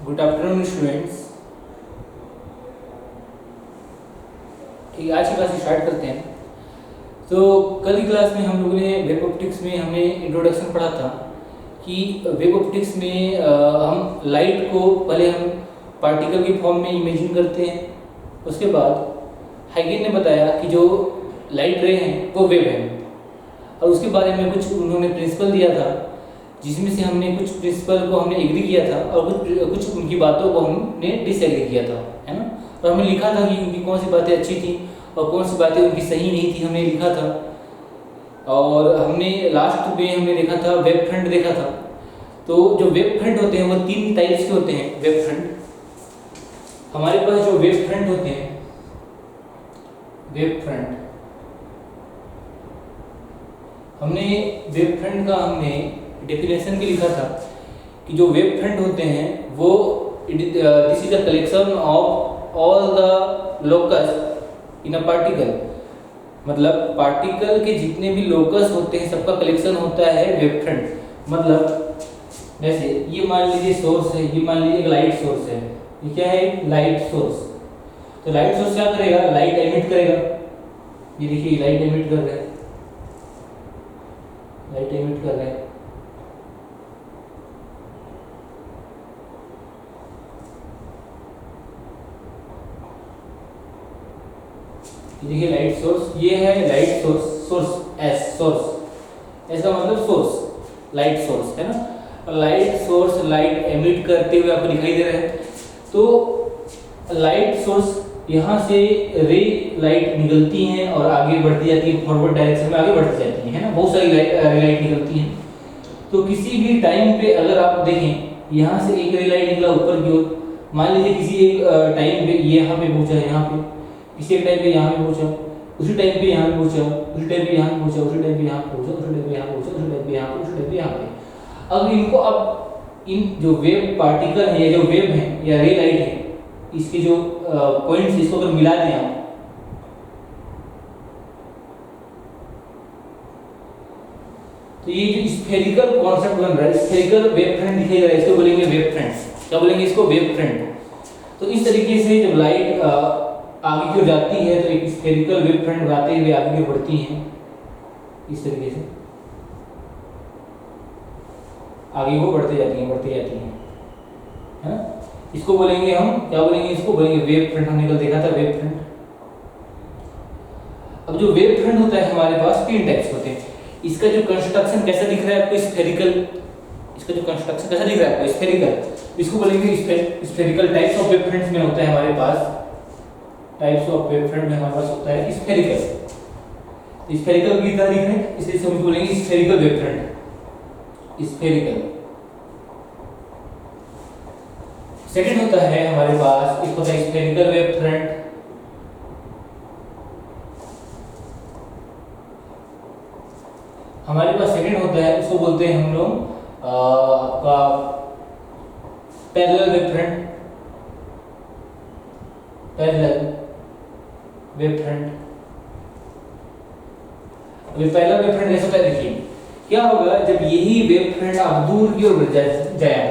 Good afternoon students. ठीक है, आज की क्लास स्टार्ट करते हैं। तो कल की क्लास में हम लोगों ने वेब ऑप्टिक्स में हमने इंट्रोडक्शन पढ़ा था कि वेब ऑप्टिक्स में हम लाइट को पहले हम पार्टिकल की फॉर्म में इमेजिन करते हैं। उसके बाद हाइगेन ने बताया कि जो लाइट रे हैं वो वेव है, और उसके बारे में कुछ उन्होंने प्रिंसिपल दिया था, जिसमें से हमने कुछ प्रिंसिपल को हमने एग्री किया था और कुछ उनकी बातों को हमने डिसएग्री किया था, है ना। और हमने लिखा था कि उनकी कौन सी बातें अच्छी थी और कौन सी बातें उनकी सही नहीं थी, हमने लिखा था। और हमने लास्ट में हमने देखा था वेब फ्रंट देखा था। तो जो वेब फ्रंट होते हैं वो 3 टाइप्स के होते हैं। वेब फ्रंट हमारे पास जो वेब फ्रंट होते हैं, वेब फ्रंट हमने वेब फ्रंट का हमने डेफिनेशन भी लिखा था कि जो वेब फ्रंट होते हैं वो this is a collection of all the locus in a particle. मतलब पार्टिकल के जितने भी लोकस होते हैं सबका कलेक्शन होता है वेब फ्रंट। मतलब जैसे ये मान लीजिए सोर्स है, ये मान लीजिए एक लाइट सोर्स है, ये क्या है, लाइट सोर्स। तो लाइट सोर्स क्या करेगा, लाइट एमिट करेगा। ये देखिए लाइट एमिट कर रहा है, लाइट एमिट कर रहा है। देखिए लाइट सोर्स, ये है light source, source S, source S का मतलब सोर्स, लाइट सोर्स है ना। लाइट सोर्स लाइट एमिट करते हुए आपको दिखाई दे रहा है। तो लाइट सोर्स यहाँ से रे लाइट निकलती हैं और आगे बढ़ती जाती है, फॉरवर्ड डायरेक्शन में आगे बढ़ती जाती है ना। बहुत सारी लाइट निकलती हैं। तो किसी भी टाइम पे अगर आप देखें, यहाँ से एक रे लाइट निकला ऊपर की ओर, मान लीजिए किसी एक टाइम पे ये यहाँ पे पहुंचा है, यहाँ पे किसी एक टाइम पे यहाँ पे पहुंचा, उसी टाइम पे यहाँ पे पहुंचा, उसी टाइम पे यहाँ पे पहुंचा, उसी टाइम पे यहाँ पे पहुंचा, उसी टाइम पे यहाँ पे पहुंचा, उसी टाइम पे यहाँ पे, उसी टाइम पे यहाँ पे। अब इनको अब इन जो वेव पार्टिकल है या जो वेव है या रे लाइट है, इसके जो पॉइंट्स इसको अगर मिला दें आप, तो ये जो स्फेरिकल कॉन्सेप्ट बन रहा है, स्फेरिकल वेव फ्रंट दिखाई दे रहा है, इसको बोलेंगे वेव फ्रंट। क्या बोलेंगे इसको, वेव फ्रंट। तो इस तरीके से जब लाइट आगे की ओर जाती है तो एक स्फेरिकल वेव फ्रंट बनाते हुए आगे की ओर बढ़ती हैं, इस तरीके से आगे को बढ़ते जाती हैं, बढ़ती जाती हैं, है ना। इसको बोलेंगे हम, क्या बोलेंगे इसको, बोलेंगे वेव फ्रंट। हमने कल देखा था वेव फ्रंट। अब जो वेव फ्रंट होता है हमारे पास 3 टाइप्स होते हैं। इसका जो कंस्ट्रक्शन कैसा दिख रहा है आपको, स्फेरिकल। इसका जो कंस्ट्रक्शन कैसा दिख रहा है आपको, स्फेरिकल। इसको बोलेंगे spherical. Types of wave fronts में होता है हमारे पास, टाइप्स ऑफ वेव फ्रंट में हमारे पास होता है स्फेरिकल। स्फेरिकल की तरह दिख रहे हैं, इसलिए हम बोलेंगे spherical wave front, spherical. Second होता है हमारे पास, एक होता है स्फेरिकल वेव फ्रंट। हमारे पास सेकंड होता है, उसको बोलते हैं हम लोग आपका parallel wave front, parallel wave front. अभी पैरेलल वेव फ्रंट कैसे होता है, देखिए क्या होगा जब यही वेव फ्रंट आप दूर की ओर जाए,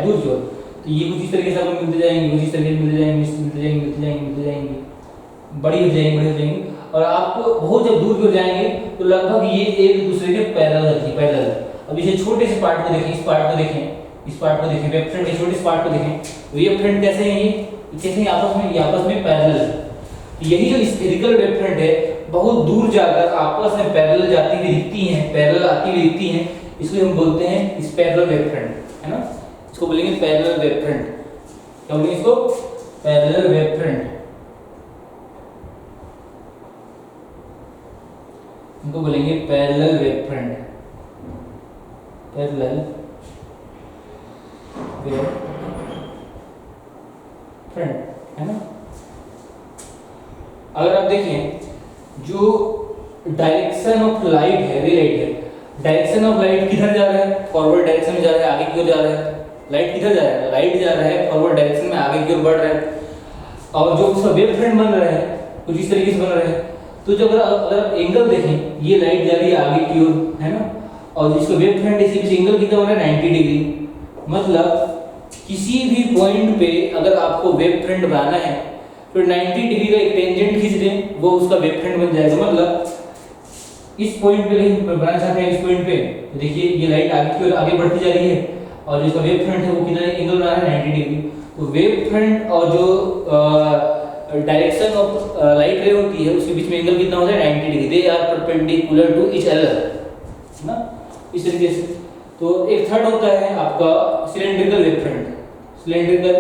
दूर की ओर, तो ये कुछ इस तरीके से आपको मिलते जाएंगे, कुछ इस तरीके से मिलते जाएंगे, मिलते जाएंगे, मिलते जाएंगे, मिलते जाएंगे, बड़ी हो जाएंगे, बड़ी हो जाएंगे। और आपको बहुत जब दूर की ओर जाएंगे तो लगभग ये एक दूसरे के पैरेलल रहती है, पैरेलल। अब इसे छोटे से पार्ट को देखें, इस पार्ट को देखें, इस पार्ट को देखें, वेव फ्रंट के छोटे से पार्ट को देखें, वेव फ्रंट कैसे हैं, ये कैसे हैं आपस में पैरेलल। यही जो स्फेरिकल वेव फ्रंट है बहुत दूर जाकर आपस में पैरेलल जाती हुई दिखती हैं, पैरेलल आती हुई दिखती हैं, इसको हम बोलते हैं पैरेलल वेव फ्रंट, है ना। इसको बोलेंगे पैरेलल वेव फ्रंट। क्या बोलेंगे इसको, पैरेलल वेव फ्रंट। इनको बोलेंगे parallel wave front, parallel wave front, है ना। अगर आप देखें जो डायरेक्शन ऑफ लाइट है, रे लाइट है, डायरेक्शन ऑफ लाइट किधर जा रहा है, फॉरवर्ड डायरेक्शन में जा रहा है, आगे की ओर जा रहा है। लाइट किधर जा रहा है, लाइट जा रहा है फॉरवर्ड डायरेक्शन में, आगे की ओर बढ़ रहा है। और जो उसका वेव फ्रंट बन रहा है कुछ इस तरीके से बन रहा है। तो जब अगर आप एंगल देखें, ये लाइट जा रही है आगे की ओर, है ना, और जिसका वेव फ्रंट इसी एंगल कितना हो रहा है, 90 डिग्री। मतलब किसी भी पॉइंट पे अगर आपको वेव फ्रंट बनाना है तो 90 डिग्री का एक टेंजेंट खींच दें, वो उसका वेव फ्रंट बन जाएगा। मतलब इस पॉइंट पे कहीं बनाना चाहते हैं, इस पॉइंट पे तो देखिए ये लाइट आगे की ओर आगे बढ़ती जा रही है और जो इसका वेव फ्रंट है वो कितना एंगल बना है 90 डिग्री। तो वेव फ्रंट और जो डायरेक्शन ऑफ लाइट रे होती है उसके बीच में एंगल कितना होता है 90 degree. They are perpendicular to each other, है ना, इस तरीके से। तो एक थर्ड होता है आपका cylindrical wave front. Cylindrical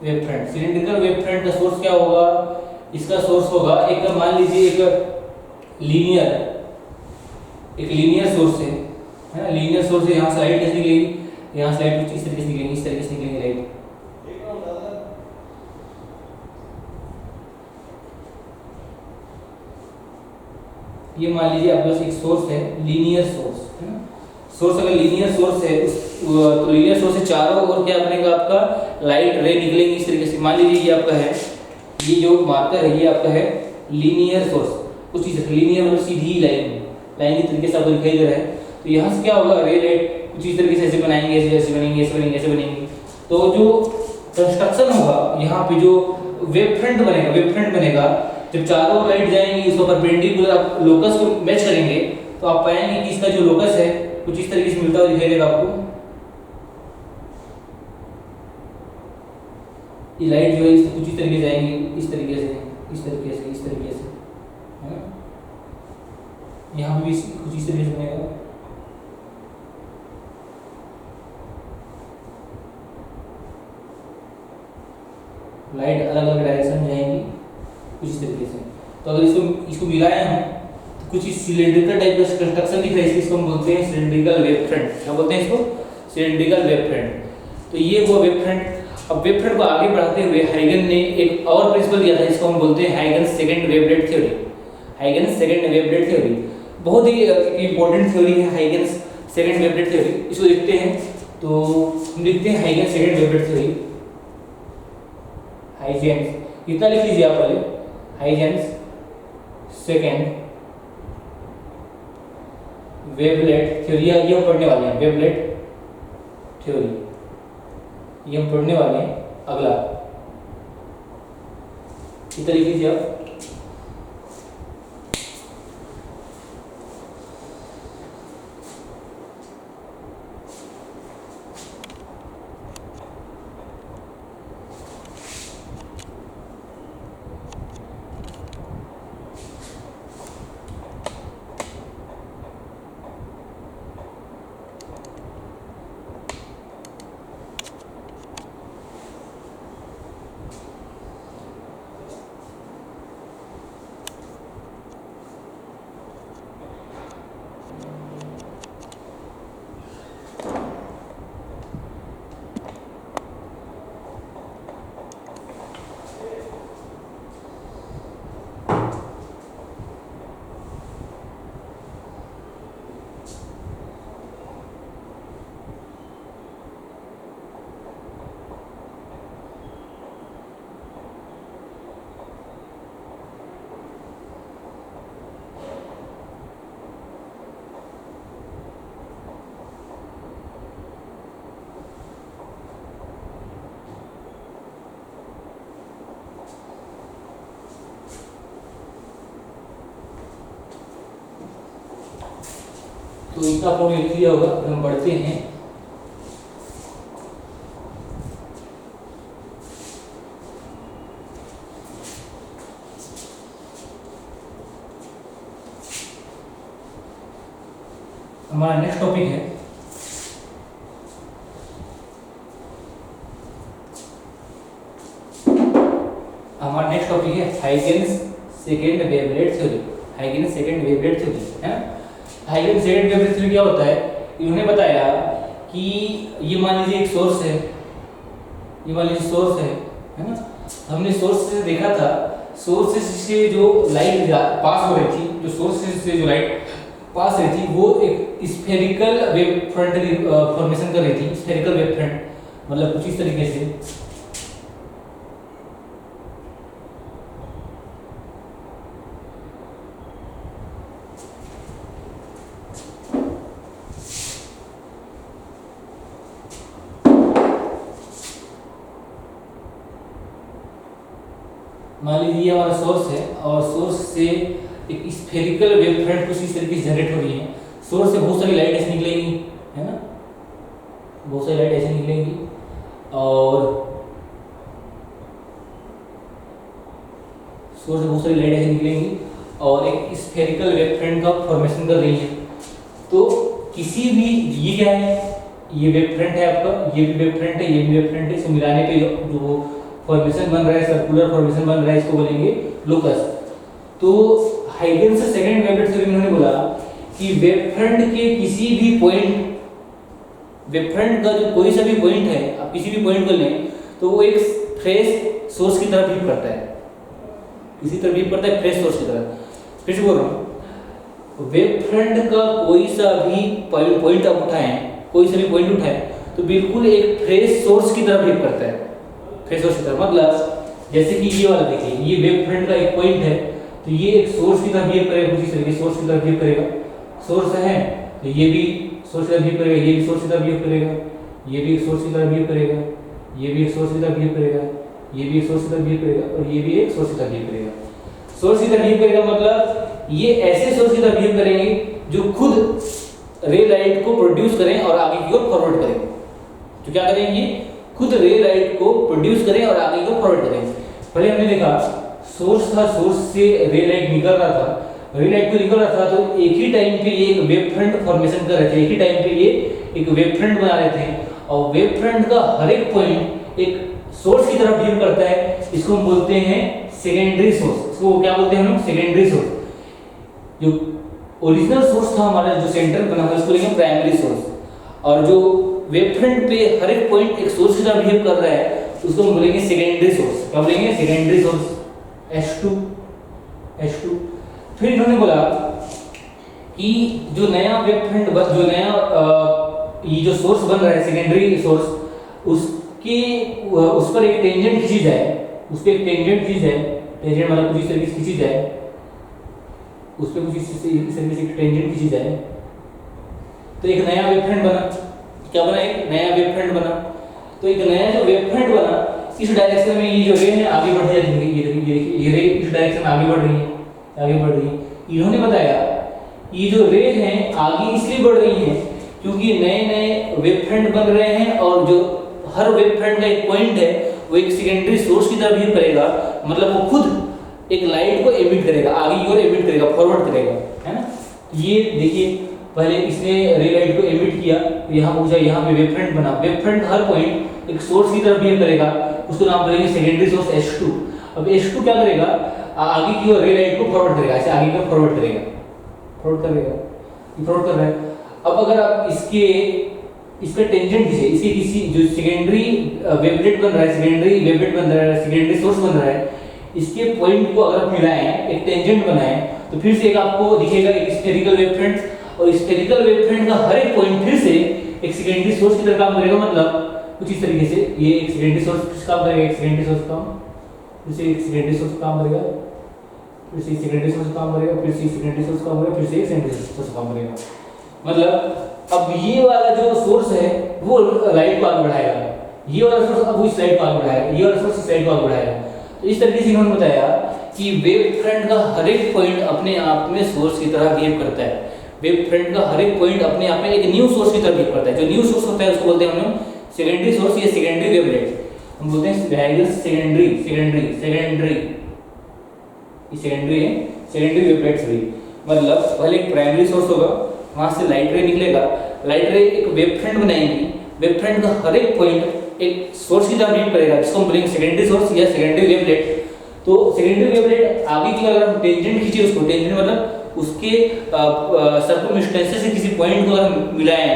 wave front, cylindrical wave front का सोर्स क्या होगा? इसका सोर्स होगा एक, मान लीजिए एक लीनियर सोर्स है ना, लीनियर सोर्स है। यहाँ से लाइट कैसे निकलेगी? यहाँ से लाइट कुछ इस तरीके से निकलेगी, इस तरीके से निकलेगी लाइट। ये मान लीजिए आपके पास एक सोर्स है, लीनियर सोर्स है ना। सोर्स अगर लीनियर सोर्स है तो लीनियर सोर्स से चारों ओर क्या बनेगा? आपका लाइट रे निकलेंगी इस तरीके से। मान लीजिए ये आपका है, ये जो मार्कर है ये आपका है लीनियर सोर्स। कुछ चीज लीनियर मतलब सीधी लाइन की तरीके से आपको दिखाई दे रहा है। तो यहाँ से क्या होगा? रे लाइट कुछ इस तरीके से ऐसे बनाएंगे, ऐसे बनेंगे, ऐसे बनेंगे, ऐसे बनेंगे। तो जो कंस्ट्रक्शन होगा यहाँ पे, जो वेव फ्रंट बनेगा, जब चारों लाइट जाएंगी उसको परपेंडिकुलर आप लोकस को मैच करेंगे तो आप पाएंगे कि इसका जो लोकस है कुछ इस तरीके से मिलता हुआ दिखाई देगा आपको। ये लाइट जो है कुछ इस तरीके से आएंगी, इस तरीके से, इस तरीके से, इस तरीके से, है ना। यहाँ पे भी कुछ इस तरीके से बनेगा। लाइट अलग अलग डायरेक्शन में जाएंगी कुछ इस तरीके से। तो अगर इसको मिलाएं हम तो कुछ इस सिलेंड्रिकल टाइप का कंस्ट्रक्शन दिख रहा है, इसको हम बोलते हैं सिलेंड्रिकल वेव फ्रंट। क्या बोलते हैं इसको? Cylindrical wave front. तो ये वो वेव फ्रंट। अब वेव फ्रंट को आगे बढ़ाते हुए हाइगन ने एक और प्रिंसिपल दिया था, जिसको हम बोलते हैं Huygens second wavelet theory. Huygens second wavelet theory बहुत ही इंपॉर्टेंट थ्योरी है, हाइगन्स सेकंड वेवलेट थ्योरी। इसको देखते हैं तो हम लिखते हैं Huygens second wavelet theory. Huygens इतना लिख लीजिए आप पहले, हाइगन्स सेकंड वेवलेट थ्योरी। ये हम पढ़ने वाले हैं, वेवलेट थ्योरी ये हम पढ़ने वाले हैं। अगला इतना लिख लीजिए आप। तो इतना आपने लिख लिया होगा। हम बढ़ते हैं हमारा नेक्स्ट टॉपिक है Huygens second wavelet theory. Huygens second wavelet theory है ना। हाइगन्स सेकंड वेवलेट थ्योरी क्या होता है? इन्होंने बताया कि ये मान लीजिए एक सोर्स है, ये मान लीजिए सोर्स है ना। हमने सोर्स से देखा था, सोर्स से जो लाइट पास हो रही थी, जो सोर्स से जो लाइट पास रही थी वो एक स्फेरिकल वेव फ्रंट फॉर्मेशन कर रही थी। स्फेरिकल वेव फ्रंट मतलब कुछ इस तरीके से। मान लीजिए ये हमारा सोर्स है और सोर्स से एक स्फेरिकल वेव फ्रंट कुछ इस तरीके से जनरेट हो रही है। सोर्स से बहुत सारी लाइट ऐसे निकलेगी, है ना, बहुत सारी लाइट ऐसे निकलेंगी और सोर्स से बहुत सारी लाइट ऐसे निकलेंगी और एक स्फेरिकल वेव फ्रंट का फॉर्मेशन कर रही है। तो किसी भी, ये क्या है, ये वेव फ्रंट है आपका, ये भी वेव फ्रंट है, ये भी वेव फ्रंट है, इसको मिलाने पे जो फॉर्मेशन बन रहा है, सर्कुलर फॉर्मेशन बन रहा है, इसको बोलेंगे लोकस। तो हाइगन्स से सेकंड वेवलेट थ्योरी में उन्होंने बोला कि वेव फ्रंट के किसी भी पॉइंट, वेव फ्रंट का जो कोई सा भी पॉइंट है, आप किसी भी पॉइंट को लें तो वो एक फ्रेश सोर्स की तरफ बिहेव करता है, किसी तरह बिहेव करता है, फ्रेश सोर्स की तरह। फिर से बोल रहा हूँ, वेव फ्रंट का कोई सा भी पॉइंट आप उठाएं, कोई सा भी पॉइंट उठाएं तो बिल्कुल एक फ्रेश सोर्स की तरह बिहेव करता है, फ्रेश सोर्स की तरह। मतलब जैसे कि ये वाला देखिए, ये वेव फ्रंट का एक पॉइंट है तो ये एक सोर्स की तरह बिहेव करेगा, कुछ इस तरीके सोर्स की तरह बिहेव करेगा। सोर्स है तो ये भी सोर्स की तरह बिहेव करेगा, ये भी सोर्स की तरह बिहेव करेगा, ये भी एक सोर्स की तरह बिहेव करेगा, ये भी एक सोर्स की तरह बिहेव करेगा, ये भी एक सोर्स की तरह बिहेव करेगा और ये भी एक सोर्स की तरह बिहेव करेगा। सोर्स की तरह बिहेव करेगा मतलब ये ऐसे सोर्स की तरह बिहेव करेंगे जो खुद रे लाइट को प्रोड्यूस करें और आगे की ओर फॉरवर्ड करें। तो क्या करेंगे, खुद रे लाइट को प्रोड्यूस करें और आगे की ओर फॉरवर्ड करें। पहले हमने देखा सोर्स था, सोर्स से रे लाइट निकल रहा था, रे लाइट को निकल रहा था तो एक ही टाइम पे ये एक वेव फ्रंट फॉर्मेशन कर रहे थे, एक ही टाइम पे ये एक वेव फ्रंट बना रहे थे और वेव फ्रंट का हर एक पॉइंट एक सोर्स की तरफ बिहेव करता है। इसको हम बोलते हैं सेकेंडरी सोर्स। इसको क्या बोलते हैं हम लोग, सेकेंडरी सोर्स। जो ओरिजिनल सोर्स था हमारा जो सेंटर बना हुआ, इसको लेंगे प्राइमरी सोर्स। और जो वेव फ्रंट पे हर एक पॉइंट एक सोर्स की तरह बिहेव कर रहा है उसको हम बोलेंगे सेकेंडरी सोर्स। क्या बोलेंगे, सेकेंडरी सोर्स, H2। फिर इन्होंने बोला कि जो नया वेव फ्रंट, जो नया ये जो सोर्स बन रहा है सेकेंडरी सोर्स, उसके उस पर एक टेंजेंट खींची जाए, उस पर एक टेंजेंट खींची जाए, टेंजेंट मतलब कुछ इस तरीके से खींची जाए, उस पर कुछ इस तरीके से टेंजेंट खींची जाए तो एक नया वेव फ्रंट बना। क्या बना, एक नया वेव फ्रंट बना। तो एक नया जो वेव फ्रंट बना, इस डायरेक्शन में ये जो रे है आगे बढ़ जाएगी, ये रे इस डायरेक्शन में आगे बढ़ रही है, आगे बढ़ रही है। इन्होंने बताया ये जो रे हैं आगे इसलिए बढ़ रही है क्योंकि नए नए वेव फ्रंट बन रहे हैं और जो हर वेव फ्रंट का एक पॉइंट है वो एक सेकेंडरी सोर्स की तरह बिहेव करेगा, मतलब वो खुद एक लाइट को एमिट करेगा, आगे की ओर एमिट करेगा, फॉरवर्ड करेगा, है ना। ये देखिए पहले इसने रे लाइट को एमिट किया, यहाँ पूछा, यहाँ पे वेव फ्रंट बना, वेव फ्रंट हर पॉइंट एक सोर्स की तरह बिहेव करेगा, उसको नाम करेंगे सेकेंडरी सोर्स H2। अब H2 क्या करेगा, आगे की ओर रे लाइट को फॉरवर्ड करेगा, ऐसे आगे की ओर फॉरवर्ड करेगा, फॉरवर्ड करेगा, ये फॉरवर्ड कर रहा है। अब अगर आप इसका टेंजेंट खींचे, इसके किसी जो सेकेंडरी वेवलेट बन रहा है, सेकेंडरी वेवलेट बन रहा है, सेकेंडरी सोर्स बन रहा है, इसके पॉइंट को अगर आप मिलाएं, एक टेंजेंट बनाएं तो फिर से एक आपको दिखेगा एक स्फेरिकल वेव फ्रंट, और स्फेरिकल वेव फ्रंट का हर एक पॉइंट फिर से एक सेकेंडरी सोर्स की तरह काम करेगा। मतलब कुछ इस तरीके से ये एक सेकेंडरी सोर्स काम करेगा, एक सेकेंडरी सोर्स काम, फिर से एक सेकेंडरी सोर्स काम करेगा, फिर से सेकेंडरी सोर्स काम करेगा, फिर से सेकेंडरी सोर्स काम करेगा, फिर से सेकेंडरी सोर्स काम करेगा। मतलब अब ये वाला जो सोर्स है वो लाइट को आगे बढ़ाएगा, ये वाला सोर्स अब इस लाइट को आगे बढ़ाएगा, ये वाला सोर्स इस लाइट को आगे बढ़ाएगा। तो इस तरीके से इन्होंने बताया कि वेव फ्रंट का हर एक पॉइंट अपने आप में सोर्स की तरह बिहेव करता है। वेव फ्रंट का हर एक पॉइंट अपने आप में एक न्यू सोर्स की तरह बिहेव करता है। जो न्यू सोर्स होता है उसको बोलते हैं हम लोग सेकेंडरी सोर्स या सेकेंडरी वेवलेट। हम बोलते हैं सेकेंडरी सेकेंडरी सेकेंडरी सेकेंडरी है, सेकेंडरी वेवलेट्स भी। मतलब पहले एक प्राइमरी सोर्स होगा, वहां से लाइट रे निकलेगा, लाइट रे एक वेव फ्रंट बनाएंगी, वेव फ्रंट का हर एक पॉइंट एक सोर्स की तरह बिहेव करेगा, जिसको हम बोलेंगे सेकेंडरी सोर्स या सेकेंडरी वेवलेट। तो सेकेंडरी वेवलेट आगे की अगर हम टेंजेंट खींचे, उसको टेंजेंट मतलब उसके सर्कमस्टेंसेस से किसी पॉइंट को अगर हम मिलाएं,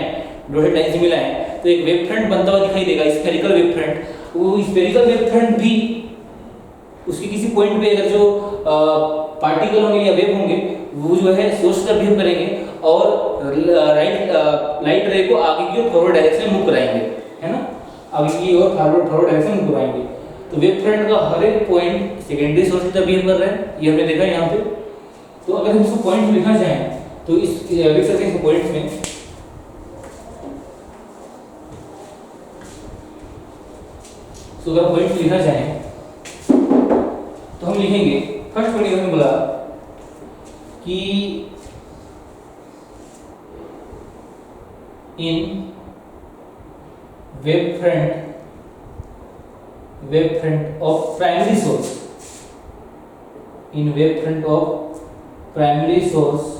डॉटेड लाइन से मिलाएं, तो एक वेव फ्रंट बनता हुआ दिखाई देगा, स्फेरिकल वेव फ्रंट। वो स्फेरिकल वेव फ्रंट भी उसके किसी पॉइंट पे अगर जो पार्टिकल होंगे या वेव होंगे वो जो है सोर्स का बिहेव करेंगे और लाइट रे को आगे की ओर फॉरवर्ड डायरेक्शन में मूव कराएंगे, है ना, आगे की ओर फॉरवर्ड डायरेक्शन में मूव कराएंगे। तो वेव फ्रंट का हर एक पॉइंट सेकेंडरी सोर्स की तरह बिहेव कर रहा है, ये हमने देखा यहाँ पे। तो अगर हम इसको पॉइंट लिखना चाहें तो इस लिख सकते हैं पॉइंट्स में, तो अगर पॉइंट लिखना चाहें तो हम in wavefront of primary source, in wavefront of primary source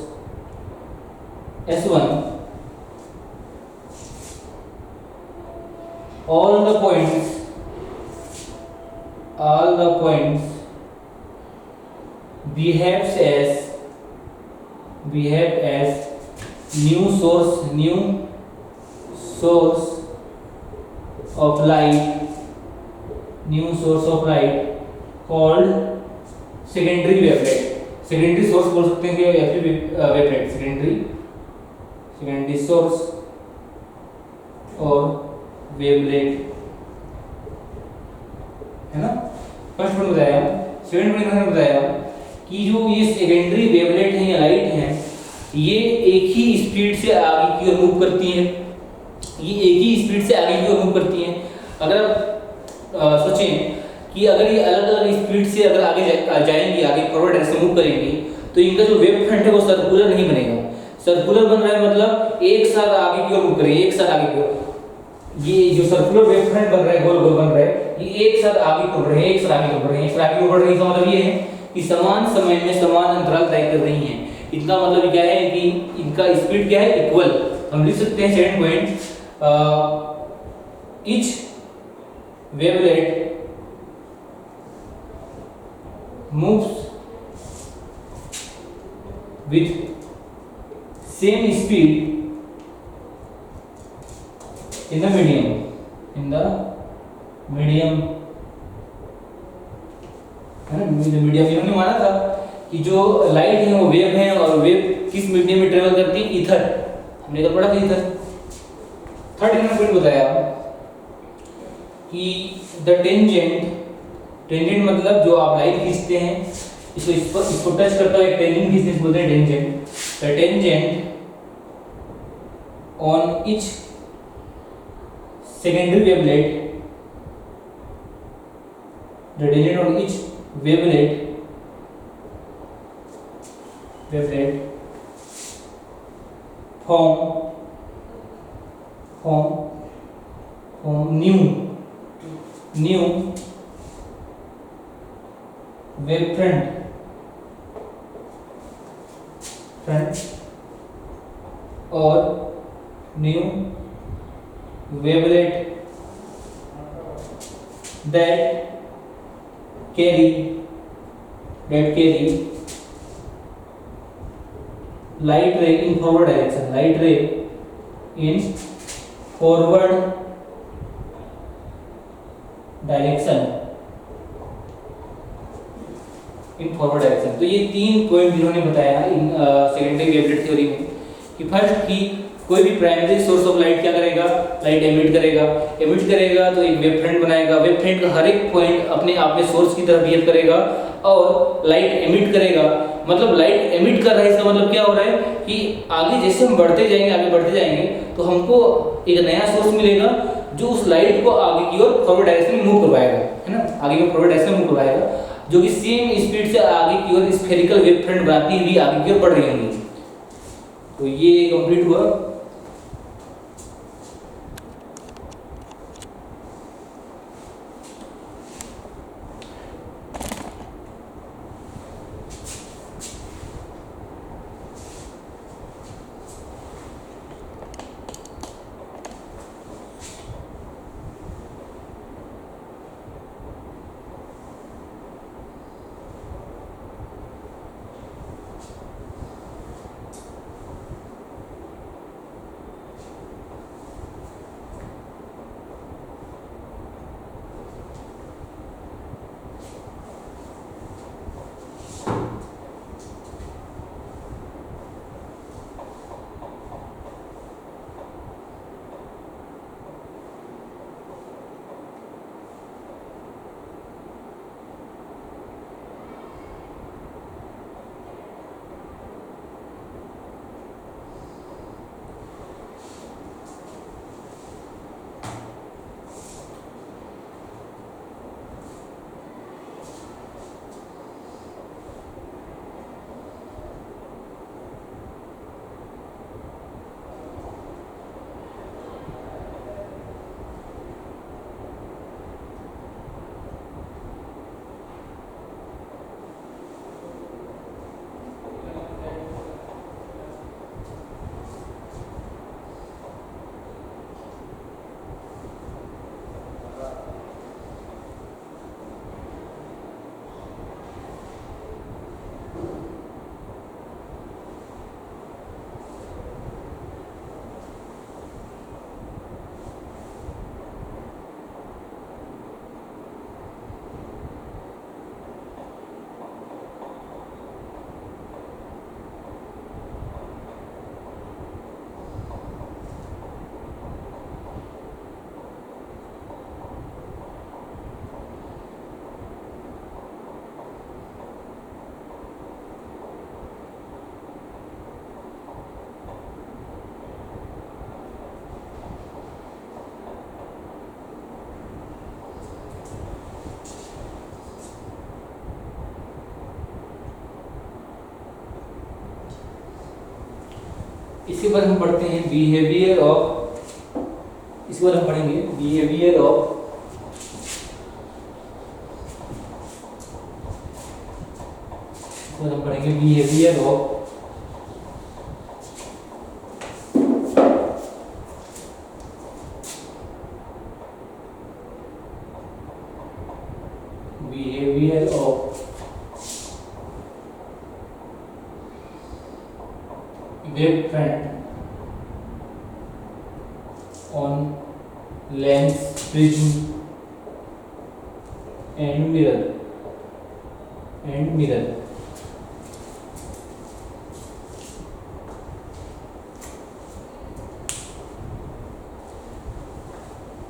S1, all the points behaves as new source of light called secondary wavelet. Secondary source बोल सकते हैं कि या फिर वेवलेट, सेकेंडरी सोर्स और वेवलेट, है ना। फर्स्ट पॉइंट बताया, सेकंड पॉइंट मैंने बताया कि जो ये सेकेंडरी वेवलेट है या लाइट है, ये एक ही स्पीड से आगे की ओर मूव करती है, अगर आप सोचें कि अगर ये अलग अलग स्पीड से अगर आगे जाएंगे, आगे फॉरवर्ड डायरेक्शन मूव करेंगे, तो इनका जो वेव फ्रंट है वो सर्कुलर नहीं बनेगा। सर्कुलर बन रहा है मतलब एक साथ आगे की ओर मूव करेंगे, एक साथ आगे की ओर। ये जो सर्कुलर वेव फ्रंट बन रहा है, गोल गोल बन रहा है, ये एक साथ आगे बढ़ रहे हैं, एक साथ आगे बढ़ रहे हैं, एक साथ आगे बढ़ रहे हैं। इसका मतलब ये है कि समान समय में समान अंतराल तय कर रही हैं। इनका मतलब क्या है कि इनका स्पीड क्या है, इक्वल। हम लिख सकते हैं second point, each wavelet moves with same speed in the medium, है ना। मीडियम इन्होंने माना था कि जो लाइट है वो वेव है, और वेव किस मीडियम में ट्रेवल करती है, ईथर। हमने कल पढ़ा था ईथर। थर्ड इन्होंने पॉइंट बताया कि द टेंजेंट मतलब जो आप लाइट खींचते हैं, इसको टच करता है, टेंजेंट खींचते हैं, बोलते हैं tangent. The tangent on each secondary wavelet, the tangent on each wavelet form new wavefront और new wavelet that carry light ray in forward direction, तो ये तीन पॉइंट जिन्होंने बताया इन सेकेंडरी वेवलेट थ्योरी में, कि फर्स्ट कि कोई भी प्राइमरी सोर्स ऑफ लाइट क्या करेगा, लाइट एमिट करेगा तो एक वेव फ्रंट बनाएगा। वेव फ्रंट का हर एक पॉइंट अपने आप में सोर्स की तरह बिहेव करेगा, और लाइट एमिट करेगा। मतलब लाइट एमिट कर रहा है, इसका मतलब क्या हो रहा है कि आगे जैसे हम बढ़ते जाएंगे तो हमको एक नया सोर्स मिलेगा जो उस लाइट को आगे की ओर फॉरवर्ड डायरेक्शन में मूव करवाएगा, है ना, आगे की फॉरवर्ड डायरेक्शन में मूव करवाएगा, जो कि सेम स्पीड से आगे की ओर स्फेरिकल वेव फ्रंट बनाती हुई आगे की ओर बढ़ रही होंगी। तो ये कंप्लीट हुआ। इसके बाद हम पढ़ते हैं बिहेवियर ऑफ, इसके बाद हम पढ़ेंगे बिहेवियर ऑफ हम पढ़ेंगे behaviour of wave front on lens, prism and mirror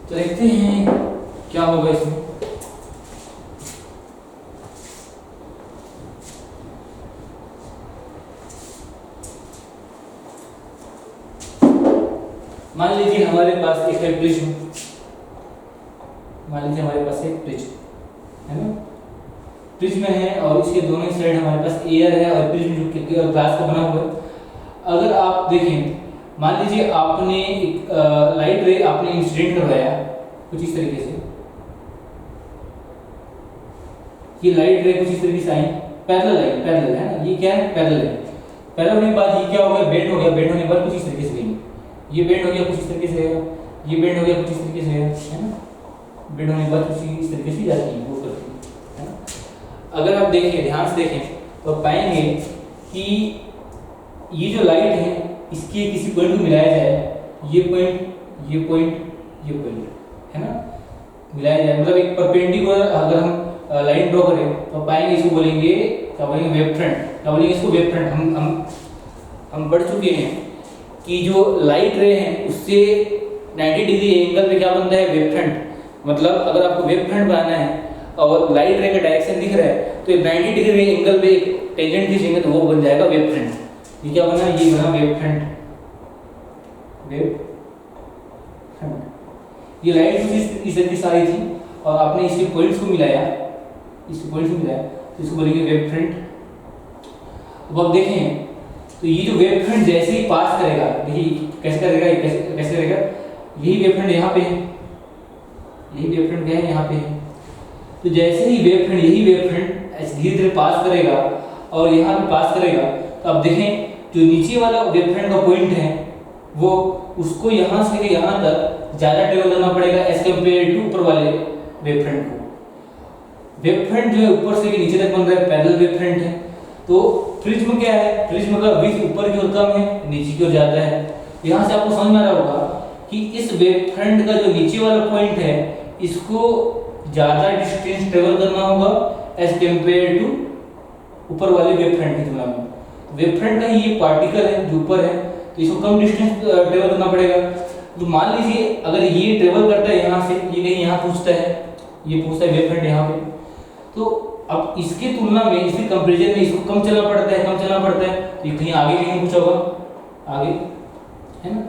तो देखते हैं क्या होगा इसमें। मान लीजिए हमारे पास एक है प्रिज्म, मान लीजिए हमारे पास एक प्रिज्म है ना, प्रिज्म है और इसके दोनों साइड हमारे पास एयर है और प्रिज्म जो ग्लास का बना हुआ है। अगर आप देखें, मान लीजिए आपने एक लाइट रे आपने इंसिडेंट करवाया कुछ इस तरीके से, ये लाइट रे कुछ इस तरीके से आई, पैरेलल है ना, ये क्या है पैरेलल है। पैरेलल होने के बाद ये क्या हो गया, बेंड हो गया, बेंड होने के बाद कुछ इस तरीके से गई, ये बेंड हो गया कुछ इस तरीके से है, ये बेंड हो गया कुछ इस तरीके से है ना, बेंड होने के बाद कुछ इस तरीके से जाती है वो करती है ना। अगर आप देखें, ध्यान से देखें तो पाएंगे कि ये जो लाइट है इसके किसी पॉइंट को मिलाया जाए, ये पॉइंट ये पॉइंट ये पॉइंट है ना, मिलाया जाए, मतलब एक परपेंडिकुलर अगर हम लाइन ड्रॉ करें तो पाएंगे इसको बोलेंगे, क्या बोलेंगे, वेव फ्रंट, क्या बोलेंगे इसको, वेव फ्रंट। हम बढ़ चुके हैं कि जो लाइट रे है उससे 90 डिग्री एंगल पे क्या बनता है, वेव फ्रंट। मतलब अगर आपको वेव फ्रंट बनाना है और लाइट रे का डायरेक्शन दिख रहा है तो 90 डिग्री एंगल पे एक टेंजेंट खींचेंगे तो वो बन जाएगा वेव फ्रंट। ये क्या बना, ये बना वेव फ्रंट, वेव फ्रंट। ये लाइट इस तरीके से आ रही थी और आपने इसके पॉइंट्स को मिलाया, इसके पॉइंट्स को मिलाया तो इसको बोलेंगे वेव फ्रंट। अब आप देखें तो ये जो वेव फ्रंट जैसे ही पास करेगा, देखिए कैसे करेगा, ये कैसे करेगा, यही वेव फ्रंट यहाँ पे है, यही वेव फ्रंट क्या है, यहाँ पे है। तो जैसे ही वेव फ्रंट, यही वेव फ्रंट धीरे धीरे पास करेगा और यहाँ पे पास करेगा तो आप देखें जो नीचे वाला वेव फ्रंट का पॉइंट है वो उसको यहाँ से लेकर यहाँ तक ज़्यादा ट्रेवल करना पड़ेगा एज कम्पेयर टू ऊपर वाले वेव फ्रंट को। वेव फ्रंट जो है ऊपर से नीचे तक बन रहा है, पैरेलल वेव फ्रंट है। तो प्रिज्म क्या है, प्रिज्म का विड्थ ऊपर की ओर कम है, नीचे की ओर ज्यादा है। यहाँ से आपको समझ में आ रहा होगा कि इस वेव फ्रंट का जो नीचे वाला पॉइंट है इसको ज्यादा डिस्टेंस ट्रेवल करना होगा एज कम्पेयर टू ऊपर वाले वेव फ्रंट की तुलना में। वेव फ्रंट का ये पार्टिकल है जो ऊपर है तो इसको कम डिस्टेंस ट्रेवल करना पड़ेगा। तो मान लीजिए अगर ये ट्रेवल करता है यहाँ से, ये कहीं यहाँ पूछता है, ये पूछता है वेव फ्रंट यहाँ पे, तो अब इसकी तुलना में, इसके कंपैरिजन में इसको कम चलना पड़ता है, तो ये कहीं आगे कहीं पूछा होगा, आगे है ना,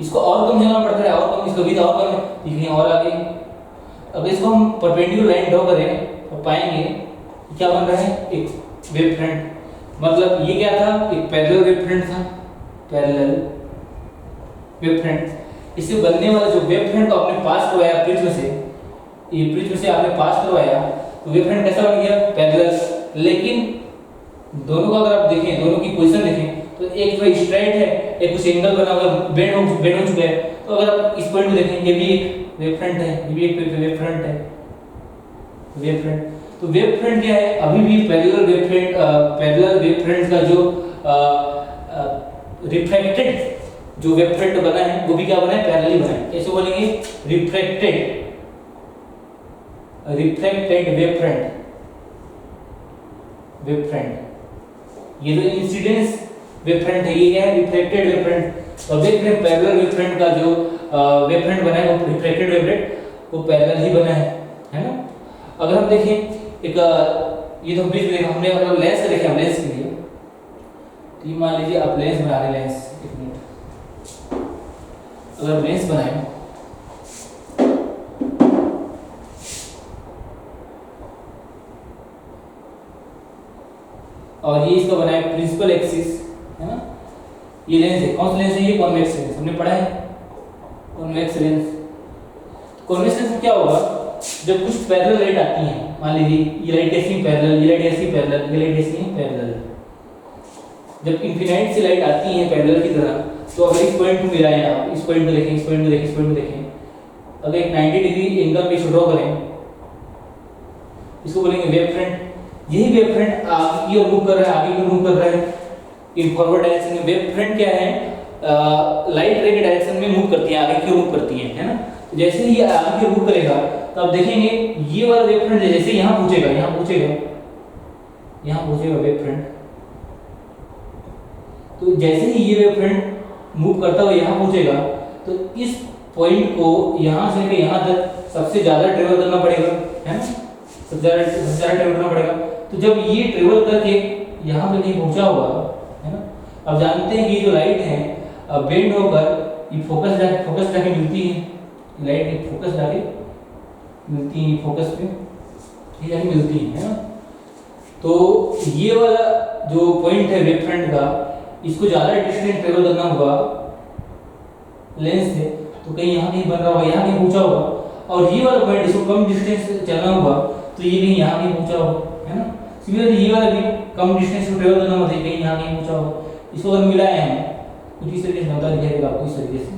इसको और कम चलना पड़ता है, और कम, इसका विड्थ और कम है, ये कहीं और आगे। अगर इसको हम परपेंडिकुलर लाइन ड्रॉ करें तो पाएंगे क्या बन रहा है, एक वेव फ्रंट। मतलब ये क्या था, एक पैरेलल वेव फ्रंट था, पैरेलल वेव फ्रंट। इससे बनने वाला जो वेव फ्रंट को आपने पास करवाया प्रिज्म से, ये प्रिज्म से आपने पास करवाया तो वेव फ्रंट कैसा बन गया, पैरेलल। लेकिन दोनों का अगर आप देखें, दोनों की पोजीशन देखें तो एक जो स्ट्रेट है, एक कुछ एंगल बना हुआ, बेंड हो चुका है। तो अगर आप इस पॉइंट को देखें, ये भी एक वेव फ्रंट है, ये भी एक वेव फ्रंट है, वेव फ्रंट। तो वेव फ्रंट क्या है, अभी भी parallel wave front, parallel wave front का जो रिफ्रैक्टेड जो वेव फ्रंट बना है वो भी क्या बना है, पैरेलल बना है। कैसे बोलेंगे, refracted, refracted wave front, wave front. ये जो इंसिडेंस वेव फ्रंट है ये क्या है, रिफ्रैक्टेड वेव फ्रंट। और देख रहे हैं पैरेलल वेव फ्रंट का जो वेव फ्रंट बना है वो रिफ्रैक्टेड वेव फ्रंट वो पैरेलल ही बना है ना। अगर हम देखें एक ये तो ब्रिज देखा हमने, अगर लेंस देखें हम लेंस के लिए, तो मान लीजिए आप लेंस बना रहे, लेंस, एक मिनट, अगर लेंस बनाए और ये इसका बना है प्रिंसिपल एक्सिस है ना, ये लेंस है, कौन सा लेंस है? ये कॉन्वेक्स लेंस, हमने पढ़ा है कॉन्वेक्स लेंस। कॉन्वेक्स लेंस में क्या होगा, जब कुछ पैरेलल लाइट आती है, मान लीजिए ये लाइट ऐसी पैरेलल, ये लाइट ऐसी पैरेलल, ये लाइट ऐसी पैरेलल, जब इनफिनाइट सी लाइट आती है पैरेलल की तरह, तो अगर इस पॉइंट को मिलाएं आप, इस पॉइंट को देखें, इस पॉइंट को देखें, इस पॉइंट को देखें, अगर एक 90 डिग्री एंगल पे ड्रॉ करें, इसको बोलेंगे वेव फ्रंट। यही वेव फ्रंट आगे की ओर मूव कर रहा है, आगे की ओर मूव कर रहा है इन फॉरवर्ड डायरेक्शन में। वेव फ्रंट क्या है, लाइट रे के डायरेक्शन में मूव करती है, आगे की ओर मूव करती है ना। जैसे ही ये आगे की ओर मूव करेगा तो आप देखेंगे ये वाला वेव फ्रंट जैसे यहाँ पहुंचेगा, यहाँ पहुंचेगा, यहाँ पहुंचेगा वेव फ्रंट, तो जैसे ही ये वेव फ्रंट मूव करता हुआ यहाँ पहुंचेगा, तो इस पॉइंट को यहाँ से लेकर यहाँ तक सबसे ज्यादा ट्रेवल करना पड़ेगा, है ना, सबसे ज्यादा ट्रेवल करना पड़ेगा। तो जब ये ट्रेवल करके यहाँ पे कहीं पहुंचा होगा, है ना, अब जानते हैं कि जो लाइट है बेंड होकर ये फोकस जाके मिलती है, लाइट के फोकस जाके मिलती है, फोकस पे ये जाके मिलती है ना। तो ये वाला जो पॉइंट है वेव फ्रंट का, इसको ज्यादा डिस्टेंस ट्रेवल करना होगा लेंस से, तो कहीं यहाँ कहीं बन रहा होगा, यहाँ कहीं पहुंचा होगा, और ये वाला पॉइंट इसको कम डिस्टेंस चलना होगा, तो ये कहीं यहाँ कहीं पहुंचा होगा, है ना। सिमिलरली ये वाला भी कम डिस्टेंस को ट्रेवल करना होगा, कहीं यहाँ कहीं पहुंचा होगा। इसको अगर मिलाए हैं कुछ इस तरीके से बनता दिखाई देगा आपको, इस तरीके से।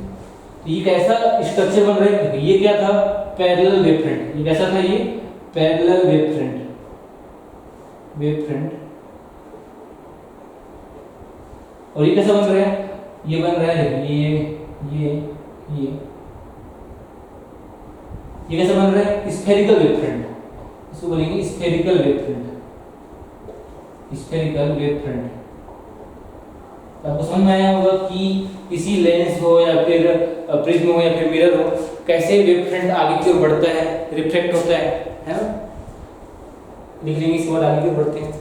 तो ये कैसा स्ट्रक्चर बन रहा है, ये क्या था, पैरेलल वेव फ्रंट। ये कैसा था, ये parallel wave front, wave front. और ये कैसा बन रहा है, ये बन रहा है ये कैसा बन रहा है, स्फेरिकल वेव फ्रंट, इसको बोलेंगे spherical wave front, spherical wave front. आपको समझ में आया होगा कि किसी लेंस हो या फिर प्रिज्म हो या फिर मिरर हो, कैसे वेव फ्रंट आगे की ओर बढ़ता है, रिफ्लेक्ट होता है ना। लिख लेंगे, इसके बाद आगे की ओर बढ़ते हैं।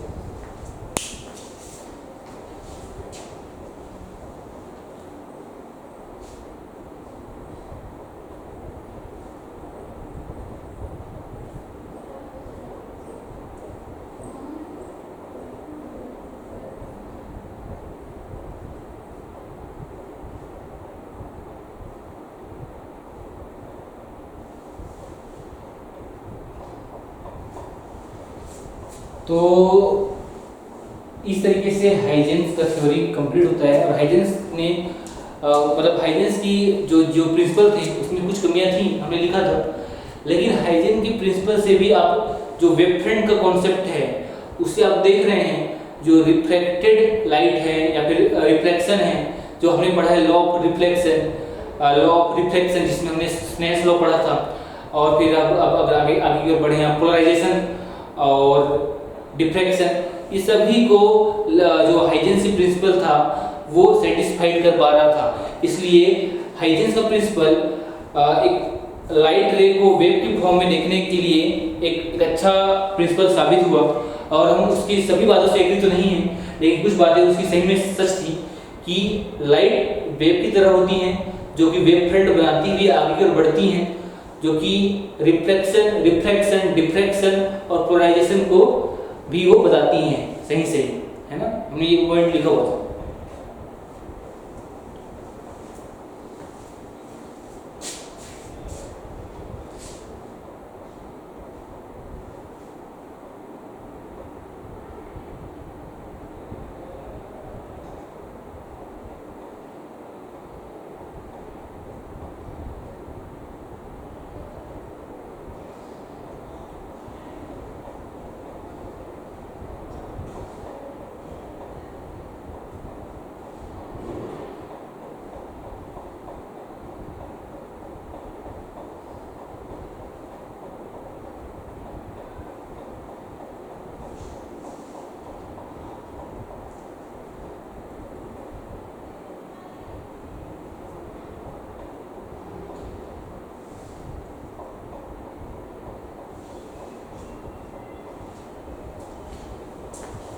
तो इस तरीके से हाइजेंस का थ्योरी कंप्लीट होता है। और हाइजेंस ने मतलब हाइजेंस की जो प्रिंसिपल थे उसमें कुछ कमियां थी, हमने लिखा था, लेकिन हाइजेंस की प्रिंसिपल से भी आप जो वेव फ्रंट का कॉन्सेप्ट है उससे आप देख रहे हैं, जो रिफ्लेक्टेड लाइट है या फिर रिफ्लेक्शन है, जो हमने पढ़ा है लॉ ऑफ रिफ्लेक्शन, जिसमें हमने स्नेल्स लॉ पढ़ा था। और फिर अब अगर आगे की ओर बढ़े, पोलराइजेशन और डिफ्रैक्शन, इस सभी को जो हाइजेंस की प्रिंसिपल था वो सेटिस्फाइड कर पा रहा था। इसलिए हाइजेंस का प्रिंसिपल एक लाइट रे को वेव की फॉर्म में देखने के लिए एक अच्छा प्रिंसिपल साबित हुआ। और हम उसकी सभी बातों से एग्री तो नहीं है, लेकिन कुछ बातें उसकी सही में सच थी कि लाइट वेव की तरह होती हैं, जो कि वेव फ्रंट बनाती हुई आगे की ओर बढ़ती हैं, जो कि रिफ्लेक्शन, रिफ्रैक्शन, डिफ्रैक्शन और पोलराइजेशन को भी वो बताती हैं सही से, है ना। हमने ये पॉइंट लिखा हुआ था।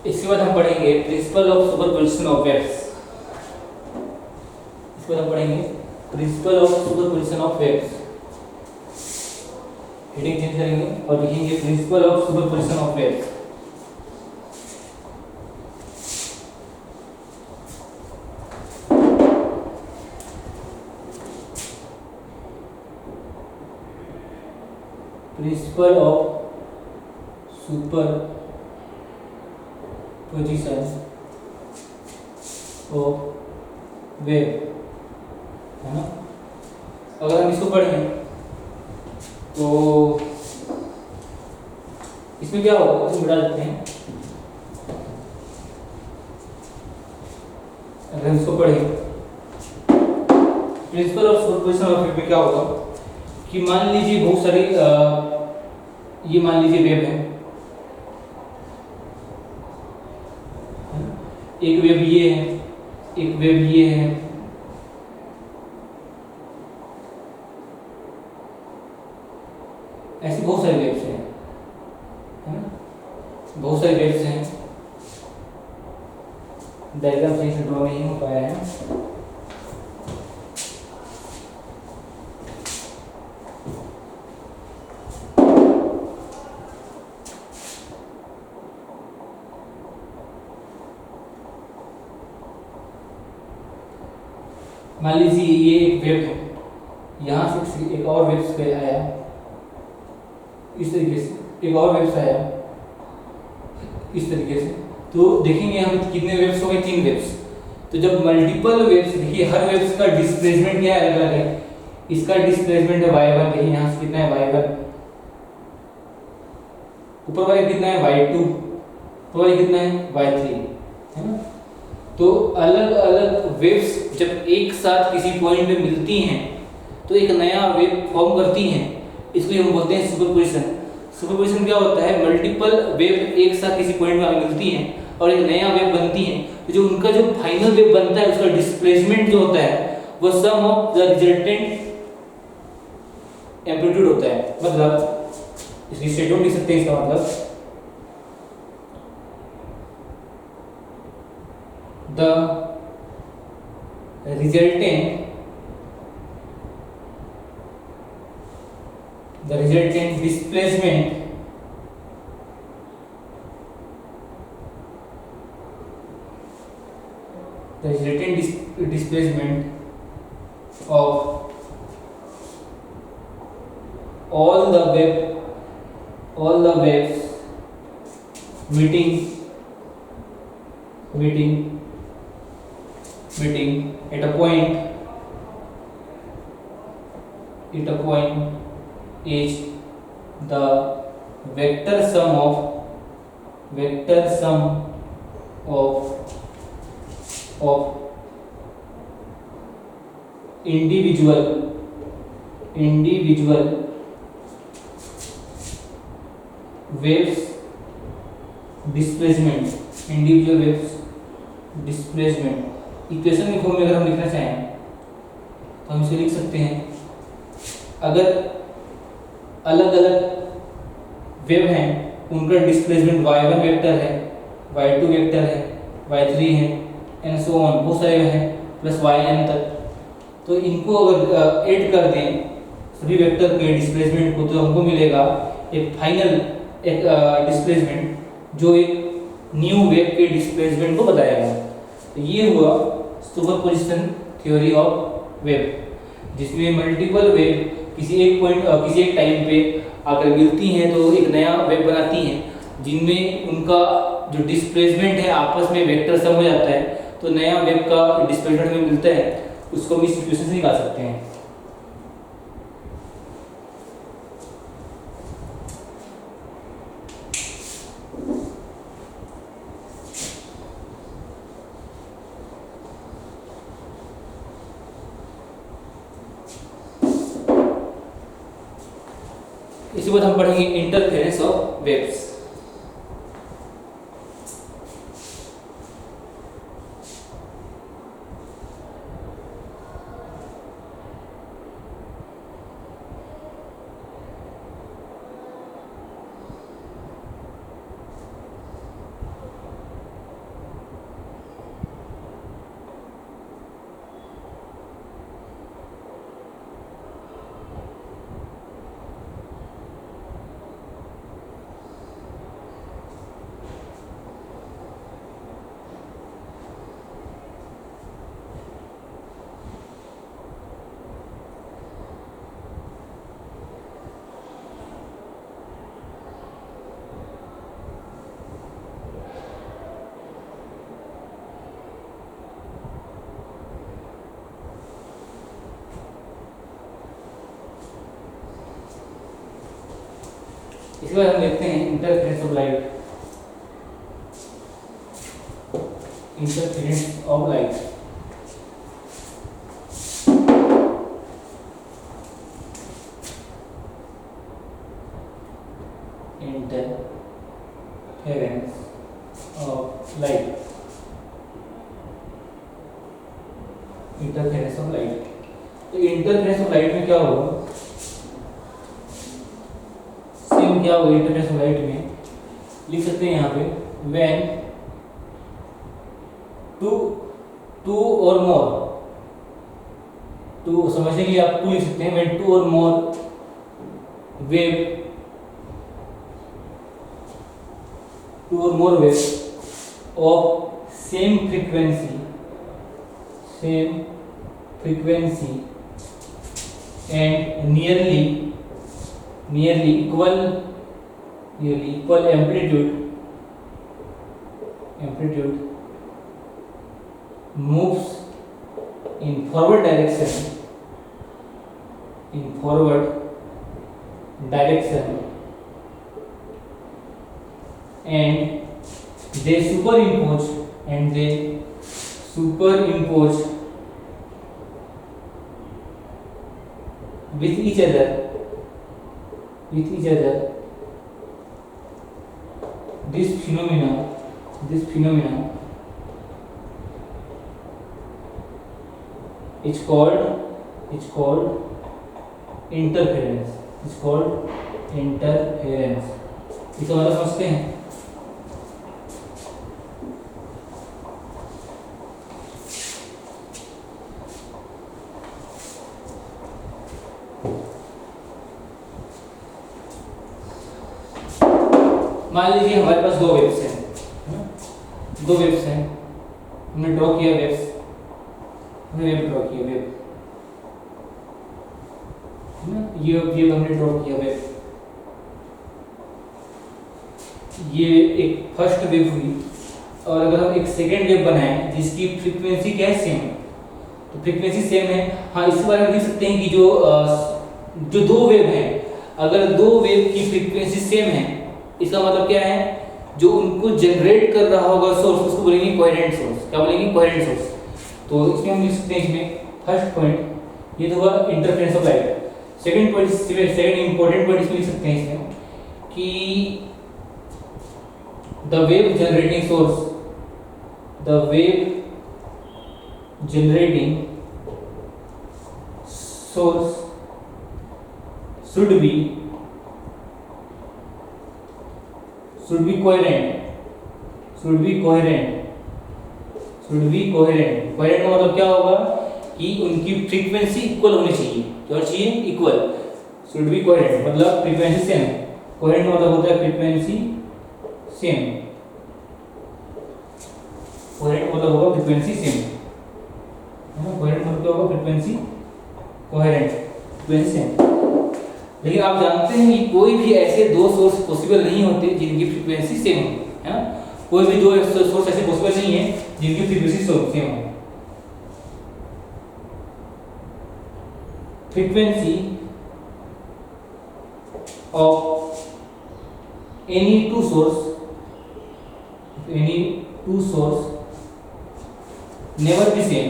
इसके बाद हम पढ़ेंगे principle of superposition of waves. इसके बाद हम पढ़ेंगे principle of superposition of waves. Heading change करेंगे और लिखेंगे principle of superposition of waves. Principle of super position of wave, है ना। अगर हम इसको पढ़ें तो इसमें क्या होगा, इसमें मिटा देते हैं। अगर हम इसको पढ़ें principle of superposition of wave में क्या होगा कि मान लीजिए बहुत सारी ये मान लीजिए वेव है, एक वेव ये है, एक वेव ये है, ऐसी बहुत सारी वेव्स हैं, है ना, बहुत सारी वेव्स हैं। डायग्राम सही से ड्रॉ नहीं हो पाया है। मान लीजिए ये एक वेव है, यहाँ से एक और वेव्स पे आया, इस तरीके से एक और वेव्स आया इस तरीके से, तो देखेंगे हम कितने वेव्स हो गए, 3 वेव्स। तो जब मल्टीपल वेव्स, देखिए हर वेव्स का डिस्प्लेसमेंट क्या है, अलग अलग है। इसका डिस्प्लेसमेंट है y1, देखिए यहाँ से कितना है y1, ऊपर वाले कितना है y2, ऊपर वाले कितना है y3, है ना। तो अलग अलग वेव्स जब एक साथ किसी पॉइंट पे मिलती हैं तो एक नया वेव फॉर्म करती हैं, इसलिए हम बोलते हैं सुपरपोजिशन। सुपरपोजिशन क्या होता है, मल्टीपल वेव एक साथ किसी पॉइंट में मिलती हैं और एक नया वेव बनती है, तो जो उनका जो फाइनल वेव बनता है उसका डिस्प्लेसमेंट जो होता है वो सम ऑफ द रिजल्टेंट एम्पलीट्यूड होता है। मतलब इसकी स्टेटमेंट लिख सकते हैं, इसका मतलब the resultant displacement of all the waves meeting at a point is the vector sum of individual waves displacement, equation के फॉर्म में अगर हम लिखना चाहें तो हम इसे लिख सकते हैं। अगर अलग अलग वेव हैं उनका डिस्प्लेसमेंट y1 वेक्टर है, y2 वेक्टर है, y3 है एंड सो ऑन, बहुत सारे हैं प्लस yn तक, तो इनको अगर ऐड कर दें सभी वेक्टर के डिस्प्लेसमेंट को, तो हमको मिलेगा एक फाइनल एक डिस्प्लेसमेंट जो एक न्यू वेव के डिस्प्लेसमेंट को बताएगा। तो ये हुआ सुपरपोजिशन थ्योरी ऑफ वेव, जिसमें मल्टीपल वेव किसी एक टाइम पे अगर मिलती हैं तो एक नया वेव बनाती हैं, जिनमें उनका जो डिस्प्लेसमेंट है आपस में वेक्टर सम हो जाता है, तो नया वेव का डिस्प्लेसमेंट हमें मिलता है, उसको हम इस इक्वेशन से निकाल सकते हैं। इसी बात हम पढ़ेंगे इंटरफेरेंस ऑफ वेव्स। इसके बाद हम देखते हैं interference of light. Interference of light, interference of light, interference of light. तो इंटरफेरेंस ऑफ लाइट में क्या होगा, सेम क्या होगा इंटरफेरेंस ऑफ लाइट में, लिख सकते हैं यहाँ पे व्हेन टू और मोर, टू समझने के लिए आप टू लिख सकते हैं, व्हेन टू और मोर वेव, टू और more wave of same frequency and nearly equal amplitude moves in forward direction and they superimpose with each other this phenomena is called interference, इसका मतलब समझते हैं। मान लीजिए हमारे पास दो वेव्स हैं, हमने ड्रॉ किया वेव्स, हमने वेव ड्रॉ किया वेव, ये वेव हमने ड्रॉ किया वेव, ये एक फर्स्ट वेव हुई, और अगर हम एक सेकेंड वेव बनाएं जिसकी फ्रीक्वेंसी क्या है, सेम, तो फ्रीक्वेंसी सेम है। हाँ, इस बारे में लिख सकते हैं कि जो दो वेव हैं, अगर दो वेव की फ्रीक्वेंसी सेम है, इसका मतलब क्या है, जो उनको जनरेट कर रहा होगा सोर्स, उसको बोलेंगे कोहेरेंट सोर्स। क्या बोलेंगे, कोहेरेंट सोर्स। तो इसमें हम लिख सकते हैं, इसमें फर्स्ट पॉइंट ये तो हुआ interference of light. Second important point इसमें लिख सकते हैं इसमें कि the wave generating source should be coherent का मतलब क्या होगा कि उनकी फ्रीक्वेंसी इक्वल होनी चाहिए। क्या चाहिए, इक्वल। should be coherent मतलब फ्रीक्वेंसी सेम, कोहेरेंट मतलब होता है फ्रीक्वेंसी सेम, कोहेरेंट मतलब होगा फ्रीक्वेंसी सेम, कोहेरेंट मतलब होगा फ्रीक्वेंसी सेम। लेकिन आप जानते हैं कि कोई भी ऐसे दो सोर्स पॉसिबल नहीं होते जिनकी फ्रीक्वेंसी सेम हो, है ना, कोई भी दो सोर्स ऐसे पॉसिबल नहीं है जिनकी फ्रीक्वेंसी सेम हो। Frequency of any two source never be same.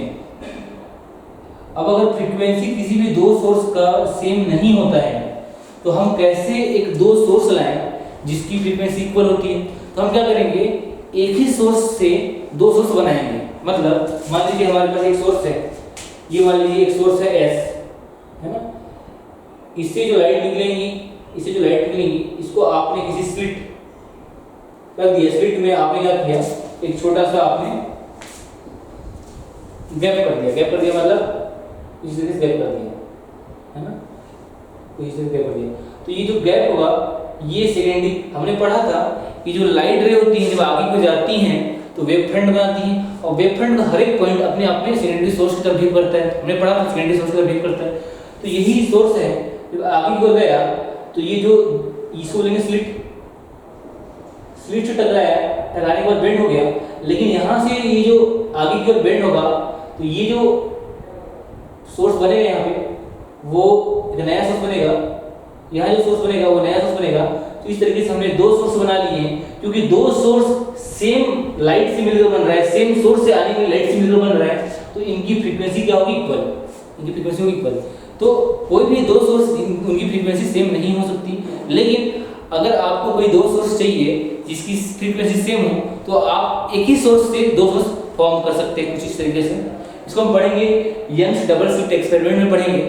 अब अगर फ्रीक्वेंसी किसी भी दो सोर्स का सेम नहीं होता है, तो हम कैसे एक दो सोर्स लाएं जिसकी फ्रीक्वेंसी इक्वल होती है। तो हम क्या करेंगे, एक ही सोर्स से दो सोर्स बनाएंगे। मतलब मान लीजिए हमारे पास एक सोर्स है, ये मान लीजिए एक सोर्स है S, है ना, इससे जो लाइट निकलेंगी इसको आपने किसी स्लिट रख दिया, स्लिट में आपने क्या किया, एक छोटा सा आपने गैप कर दिया मतलब इस तरह से गैप कर दिया, है ना, तो इस तरह से गैप कर दिया। तो ये जो गैप होगा, ये सेकेंडरी, हमने पढ़ा था कि जो लाइट रे होती है जब आगे को जाती हैं तो वेव फ्रंट बनाती है, और वेव फ्रंट का हर एक पॉइंट अपने सेकेंडरी सोर्स की तरफ बिहेव करता है। हमने पढ़ा था सेकेंडरी सोर्स की तरफ बिहेव करता है। तो यही सोर्स है, जब आगे को गया तो ये जो इसको लेंगे स्लिट से टकराने के बाद बेंड हो गया, लेकिन यहाँ से ये जो आगे की ओर बेंड होगा तो ये जो सोर्स बनेगा यहाँ पे, वो एक नया सोर्स बनेगा, यहाँ जो सोर्स बनेगा वो नया सोर्स बनेगा। तो इस तरीके से हमने दो सोर्स बना लिए हैं, क्योंकि दो सोर्स सेम लाइट से मिलकर बन रहा है, सेम सोर्स से आने वाली लाइट से मिलकर बन रहा है, तो इनकी फ्रीक्वेंसी क्या होगी? इक्वल। इनकी फ्रीक्वेंसी होगी इक्वल। तो कोई भी दो सोर्स उनकी फ्रीक्वेंसी सेम नहीं हो सकती, लेकिन अगर आपको कोई दो सोर्स चाहिए जिसकी फ्रीक्वेंसी सेम हो, तो आप एक ही सोर्स से दो सोर्स फॉर्म कर सकते हैं कुछ इस तरीके से। इसको हम पढ़ेंगे यंग्स डबल स्लिट एक्सपेरिमेंट में पढ़ेंगे,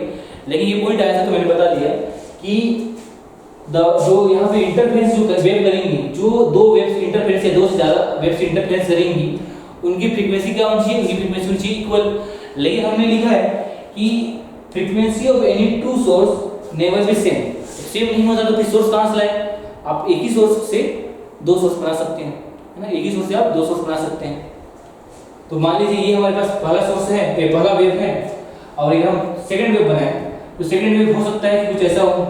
लेकिन ये पॉइंट आया था तो मैंने बता दिया कि जो यहाँ पे इंटरफेरेंस जो वेव करेंगी, जो दो वेव्स इंटरफेरेंस या दो से ज़्यादा वेव्स इंटरफेरेंस करेंगी, उनकी फ्रीक्वेंसी क्या होनी चाहिए? उनकी फ्रीक्वेंसी होनी चाहिए इक्वल। लेकिन हमने लिखा है कि frequency of any two source never be same. Same नहीं होता तो फिर सोर्स कहाँ से लाए? आप एक ही सोर्स से दो सोर्स बना सकते हैं, है ना? एक ही सोर्स से आप दो सोर्स बना सकते हैं। तो मान लीजिए ये हमारे पास पहला सोर्स है, ये पहला वेव है, और ये हम सेकंड वेव बनाए, तो सेकंड वेव हो सकता है कि कुछ ऐसा हो।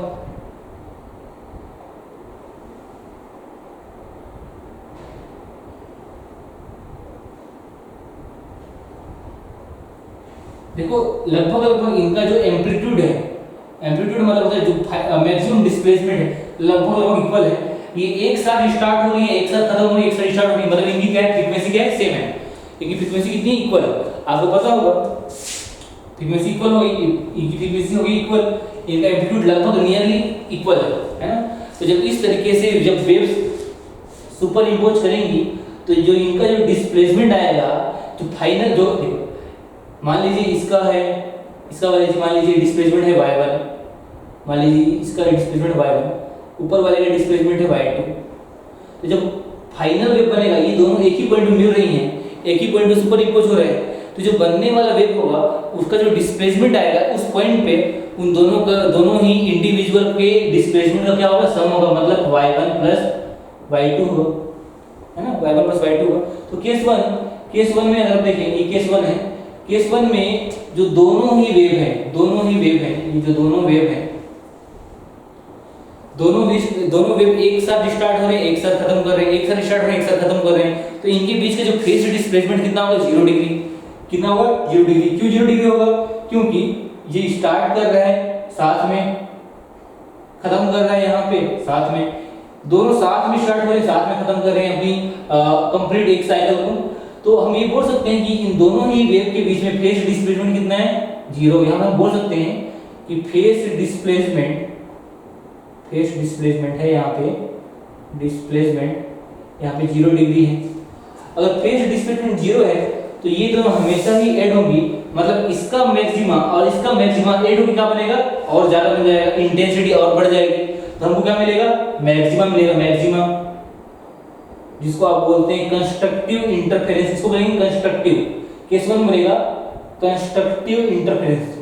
देखो लगभग लगभग इनका जो एम्पलीट्यूड है, एम्पलीट्यूड मतलब होता है जो मैक्सिमम डिस्प्लेसमेंट है, लगभग लगभग इक्वल है। ये एक साथ स्टार्ट हो रही है, एक साथ खत्म हो रही है, एक साथ स्टार्ट हो रही है, मतलब इनकी क्या है? फ्रीक्वेंसी क्या है? सेम है। इनकी फ्रीक्वेंसी कितनी? इक्वल है। आपको पता होगा फ्रीक्वेंसी इक्वल होगी, इनकी फ्रीक्वेंसी होगी इक्वल, इनका एम्पलीट्यूड लगभग नियरली इक्वल है ना? तो जब इस तरीके से जब वेव्स सुपर इंपोज करेंगी, तो जो इनका जो डिस्प्लेसमेंट आएगा, जो फाइनल जो मान लीजिए इसका है, इसका मान लीजिए डिस्प्लेसमेंट है y1, मान लीजिए इसका डिस्प्लेसमेंट y1, ऊपर वाले का डिस्प्लेसमेंट है y2। तो जब फाइनल वेव बनेगा, ये दोनों एक ही पॉइंट पे मिल रही हैं, एक ही पॉइंट पे सुपर इंपोज हो रहे हैं, तो जो बनने वाला वेव होगा उसका जो डिस्प्लेसमेंट आएगा उस पॉइंट पे, उन दोनों का दोनों ही इंडिविजुअल के डिस्प्लेसमेंट का क्या होगा? सम होगा, मतलब y1 प्लस y2 होगा, है ना? y1 प्लस y2 होगा। तो केस 1 में अगर आप देखें, ये केस 1 है, केस 1 में जो दोनों ही वेव हैं, ये जो दोनों वेव हैं, दोनों वेव एक साथ स्टार्ट हो रहे हैं, एक साथ खत्म कर रहे हैं, एक साथ स्टार्ट हो रहे हैं, एक साथ खत्म कर रहे हैं, तो इनके बीच का जो फेज डिस्प्लेसमेंट कितना होगा? 0 डिग्री। कितना होगा? 0 डिग्री। क्यों 0 डिग्री होगा? क्योंकि ये स्टार्ट कर रहा है साथ में, खत्म कर रहा है यहाँ पे साथ में, दोनों साथ में स्टार्ट हो रहे हैं, साथ में खत्म कर रहे हैं अपनी कंप्लीट एक साइकिल को। तो हम ये बोल सकते हैं कि इन दोनों ही वेव के बीच में फेज डिस्प्लेसमेंट कितना है? 0। यहाँ हम बोल सकते हैं कि फेज डिस्प्लेसमेंट है यहाँ पे, डिस्प्लेसमेंट यहाँ पे 0 डिग्री है। अगर फेज डिस्प्लेसमेंट 0 है तो ये दोनों हमेशा ही ऐड होंगी, मतलब इसका मैक्सिमा और इसका मैक्सिमा ऐड होकर क्या बनेगा? और ज्यादा बन जाएगा, इंटेंसिटी और बढ़ जाएगी, तो हमको क्या मिलेगा? मैक्सिमा मिलेगा, मैक्सिमा, जिसको आप बोलते हैं कंस्ट्रक्टिव इंटरफेरेंस। इसको बोलेंगे कंस्ट्रक्टिव। केस 1 बनेगा कंस्ट्रक्टिव इंटरफेरेंस।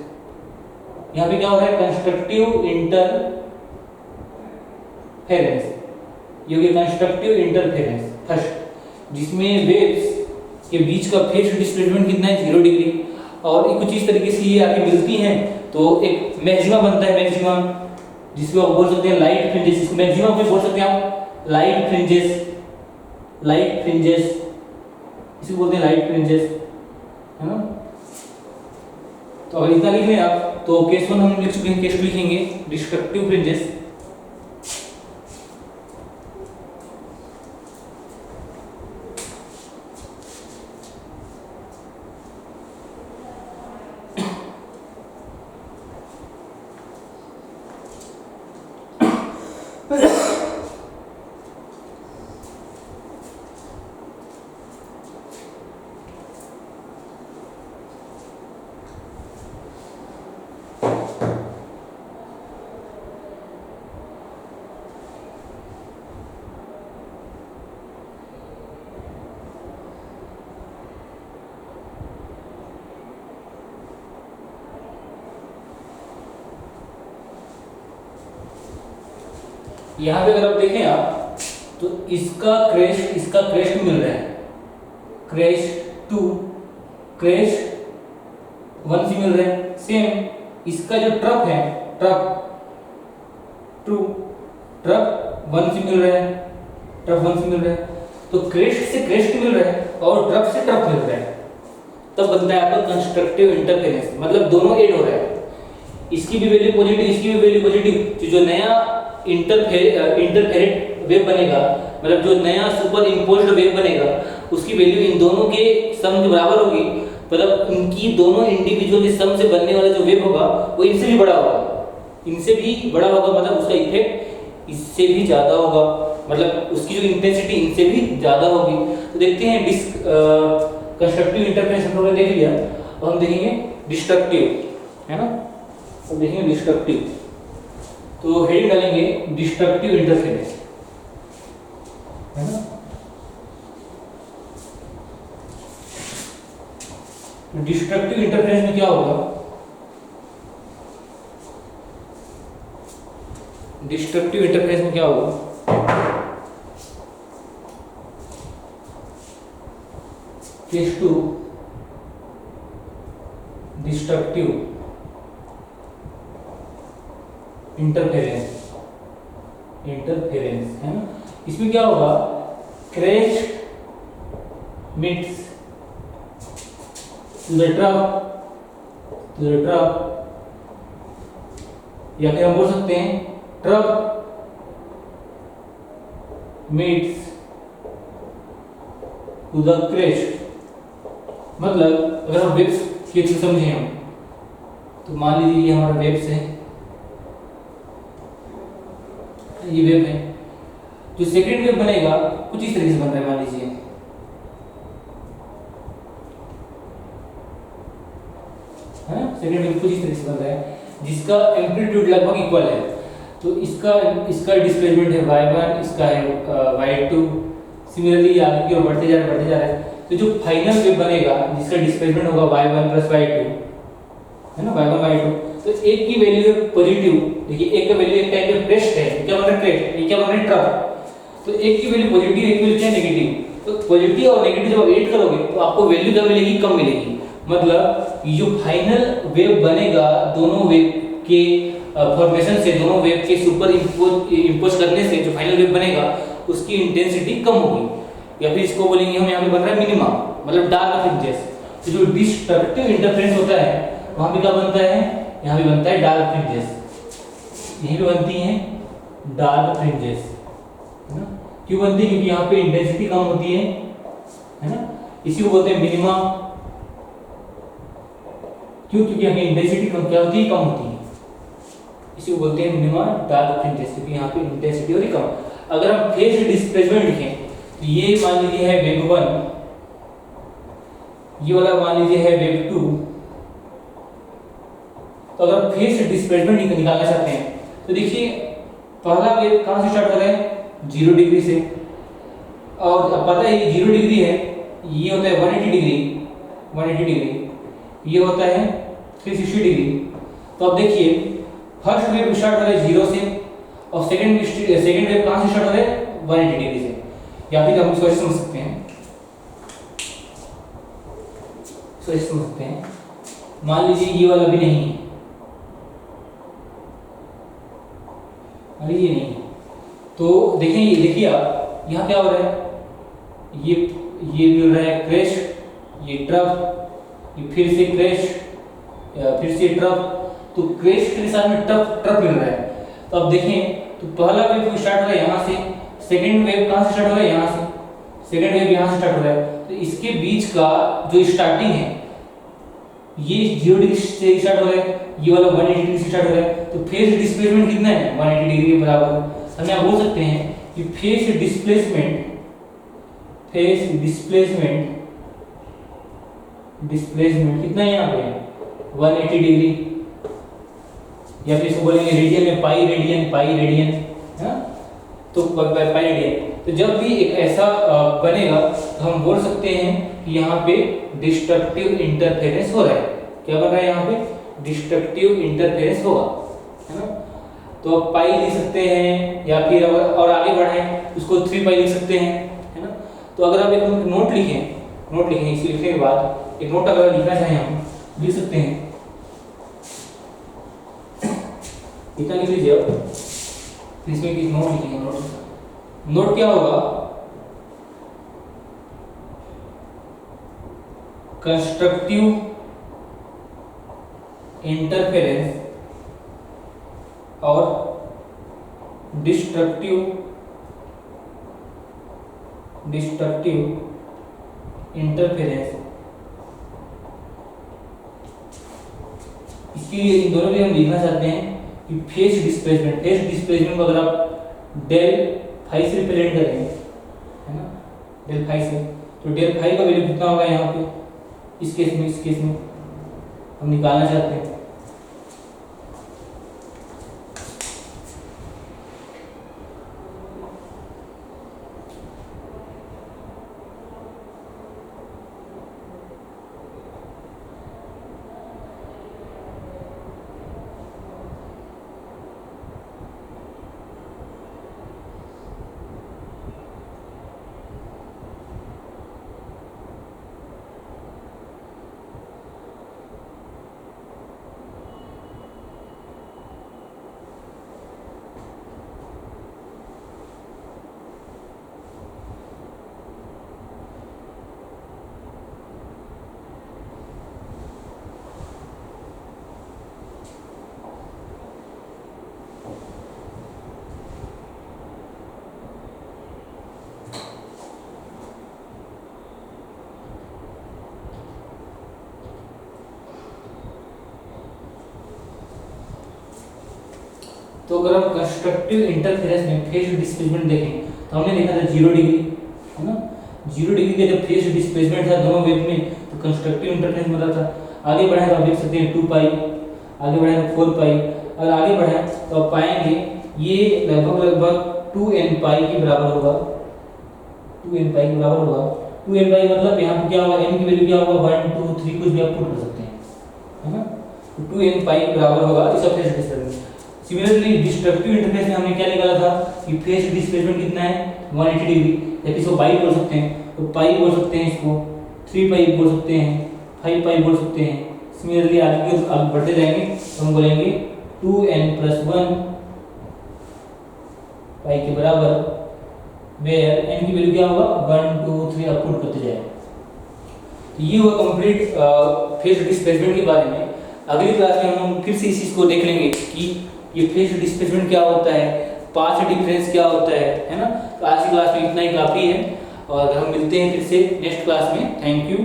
यहाँ पे क्या हो रहा है? कंस्ट्रक्टिव इंटरफेरेंस, ये हो गया कंस्ट्रक्टिव इंटरफेरेंस फर्स्ट, जिसमें वेव्स के बीच का फेज डिस्प्लेसमेंट कितना है? 0 डिग्री। और कुछ इस तरीके से ये आगे मिलती हैं तो एक मैक्सिमा बनता है, मैक्सिमा, जिसको आप बोल सकते हैं लाइट फ्रिंजेस। इसको मैक्सिमा भी बोल सकते हैं आप, लाइट फ्रिंजेस, इसी बोलते हैं लाइट फ्रिंजेस, है ना? तो अगर इतना लिख लें आप, तो केस 1 हम लिख चुके हैं, केस 2 लिखेंगे डिस्ट्रक्टिव फ्रिंजेस। यहाँ पे अगर आप देखें आप, तो इसका क्रेस्ट मिल रहा है, क्रेस्ट 2, क्रेस्ट 1 से मिल रहा है। सेम इसका जो ट्रफ है, ट्रफ 1 से मिल रहा है, तो क्रेस्ट से क्रेस्ट मिल रहा है और ट्रफ से ट्रफ मिल रहा है, तब बनता है आपका कंस्ट्रक्टिव इंटरफेरेंस, मतलब दोनों ऐड हो रहा है। इसकी भी वैल्यू पॉजिटिव, इसकी भी वैल्यू पॉजिटिव, जो नया इंटरफेरेट वेव बनेगा, मतलब जो नया सुपर इम्पोज्ड वेव बनेगा उसकी वैल्यू इन दोनों के सम के बराबर होगी, मतलब इनकी दोनों इंडिविजुअल के सम से बनने वाला जो वेव होगा वो इनसे भी बड़ा होगा, इनसे भी बड़ा होगा, मतलब उसका इफेक्ट इससे भी ज़्यादा होगा, मतलब उसकी जो इंटेंसिटी इनसे भी ज़्यादा होगी। तो देखते हैं कंस्ट्रक्टिव इंटरफेरेंस हम लोगों ने देख लिया, अब हम देखेंगे डिस्ट्रक्टिव, है ना। तो देखेंगे डिस्ट्रक्टिव, तो हेडिंग डालेंगे डिस्ट्रक्टिव इंटरफेरेंस, है ना। डिस्ट्रक्टिव इंटरफेरेंस में क्या होगा, डिस्ट्रक्टिव इंटरफेरेंस में क्या होगा, केस 2 डिस्ट्रक्टिव इंटरफेरेंस है ना। इसमें क्या होगा, crest meets to the trough, या फिर हम बोल सकते हैं trough meets to the crest. मतलब अगर हम वेव्स के थ्रू समझे हम, तो मान लीजिए ये हमारा वेव्स है, ये वेव है, जो सेकेंड वेव बनेगा कुछ इस तरीके से बन रहा है, मान लीजिए, है ना। सेकेंड वेव कुछ इस तरीके से बन रहा है जिसका एम्पलीट्यूड लगभग इक्वल है, तो इसका डिस्प्लेसमेंट है y1, इसका है y2, सिमिलरली आगे की ओर बढ़ते जा रहा है। तो जो फाइनल वेव बनेगा जिसका डिस्प्लेसमेंट होगा y1 + y2, है ना, y1 y2, तो एक की वैल्यू है पॉजिटिव, देखिए एक का वैल्यू एक टाइप का क्रेस्ट है, क्या बन रहा है क्रेस्ट, ये क्या बन रहा है ट्रफ, तो एक की वैल्यू पॉजिटिव, एक की वैल्यू क्या नेगेटिव, तो पॉजिटिव और नेगेटिव जब आप ऐड करोगे तो आपको वैल्यू क्या मिलेगी, कम मिलेगी। मतलब जो फाइनल वेव बनेगा दोनों वेव के फॉर्मेशन से, दोनों वेव के सुपर इंपोज करने से जो फाइनल वेव बनेगा उसकी इंटेंसिटी कम होगी, या फिर इसको बोलेंगे हम यहाँ पे बन रहा है मिनिमा, मतलब डार्क फ्रिंजेस। तो जो डिस्ट्रक्टिव इंटरफेरेंस होता है वहां पे क्या बनता है, यहाँ पे बनता है डार्क फ्रिंजेस, यहीं पे बनती हैं डार्क फ्रिंजेस, है ना। क्यों बनती है, क्योंकि यहाँ पे इंटेंसिटी कम होती है ना, इसी को बोलते हैं मिनिमा। क्यों, क्योंकि यहाँ की इंटेंसिटी कम क्या होती है, कम होती है, इसी को बोलते हैं मिनिमा डार्क फ्रिंजेस, क्योंकि यहाँ पे इंटेंसिटी होती है कम। अगर हम फेज डिस्प्लेसमेंट लिखें तो ये मान लीजिए है वेव 1, ये वाला मान लीजिए है वेव 2, तो अगर फेज डिस्प्लेसमेंट निकालना चाहते हैं तो देखिए पहला वेव कहां से स्टार्ट हो रहा है, 0 डिग्री से, और अब पता है ये 0 डिग्री है, ये होता है 180 डिग्री, ये होता है 360 डिग्री। तो अब देखिए फर्स्ट वेव स्टार्ट हो रहा है 0 से, और सेकंड वेव कहां से स्टार्ट हो रहा है, 180 डिग्री से, या फिर हम इसको ऐसे समझ सकते हैं, मान लीजिए ये वाला भी नहीं है, अरे ये नहीं, तो देखिए आप यहाँ क्या हो रहा है, ये भी हो रहा है क्रेस्ट, ये ट्रफ, ये फिर से क्रेस्ट, फिर से ट्रफ, तो क्रेस्ट के साथ में ट्रफ मिल रहा है। तो अब देखें तो पहला वेव स्टार्ट हो रहा है यहाँ से, सेकंड वेव कहाँ से स्टार्ट हो रहा है, यहाँ से, सेकंड वेव यहाँ से स्टार्ट हो रहा है, तो इसके बीच का जो स्टार्टिंग है ये 0 डिग्री से स्टार्ट हो रहा है, ये वाला 180 डिग्री से स्टार्ट हो रहा है, तो फेज डिस्प्लेसमेंट कितना है, 180 डिग्री के बराबर। हम यहाँ बोल सकते हैं कि फेज डिस्प्लेसमेंट कितना है यहाँ पे, 180 डिग्री, या फिर इसको बोलेंगे रेडियन में पाई रेडियन, है ना, तो पाई रेडियन। तो जब भी एक ऐसा बनेगा तो हम बोल सकते हैं कि यहाँ पे डिस्ट्रक्टिव इंटरफेरेंस हो रहा है, क्या बन रहा है यहाँ पे, डिस्ट्रक्टिव इंटरफेरेंस होगा, है ना। तो अब पाई लिख सकते हैं, या फिर और आगे बढ़ाएं उसको 3 पाई लिख सकते हैं, है ना। तो अगर आप एक नोट लिखें इसे लिखने के बाद एक नोट अगर लिखना चाहें हम लिख सकते हैं, इतना लिख लीजिए आप, फिर इसमें एक नोट लिखेंगे, नोट क्या होगा, कंस्ट्रक्टिव इंटरफेरेंस और डिस्ट्रक्टिव इंटरफेरेंस। इसके लिए इन दोनों के हम लिखना चाहते हैं कि फेज डिस्प्लेसमेंट को अगर आप डेल फाई से रिप्रेजेंट करेंगे, है ना, डेल फाई से, तो डेल फाई का वैल्यू कितना होगा यहाँ पे, इस केस में हम निकालना चाहते हैं। तो अगर हम कंस्ट्रक्टिव इंटरफेरेंस में फेज डिस्प्लेसमेंट देखें तो हमने देखा था 0 डिग्री, है ना, 0 डिग्री के जब फेज डिस्प्लेसमेंट था दोनों वेव में तो कंस्ट्रक्टिव इंटरफेरेंस मिला था। आगे बढ़े तो आप देख सकते हैं 2 पाई, आगे बढ़े तो 4 पाई, अगर आगे बढ़े तो आप पाएंगे ये लगभग 2n पाई के बराबर होगा, 2n पाई के बराबर होगा। 2n पाई मतलब यहाँ पे क्या होगा, n की वैल्यू क्या होगा 1 2 3 कुछ भी आप पुट कर सकते हैं, है ना, तो 2n पाई के बराबर होगा इस phase displacement. Similarly destructive interference में हमने क्या निकाला था कि फेज डिस्प्लेसमेंट कितना है 180 डिग्री, जबकि इसको पाई बोल सकते हैं, तो पाई बोल सकते हैं, इसको 3 पाई बोल सकते हैं, 5 पाई बोल सकते हैं। सिमिलरली आगे बढ़ते जाएंगे तो हम बोलेंगे 2n+1 पाई के बराबर, वेयर n की वैल्यू क्या होगा 1 2 3 आप पुट करते जाएंगे। तो ये हुआ कंप्लीट फेज डिस्प्लेसमेंट के बारे में। अगली क्लास में हम फिर से इस चीज को देख लेंगे कि ये फेज डिस्प्लेसमेंट क्या होता है, पाथ डिफरेंस क्या होता है ना। तो आज की क्लास में इतना ही काफ़ी है और हम मिलते हैं फिर से नेक्स्ट क्लास में। Thank you.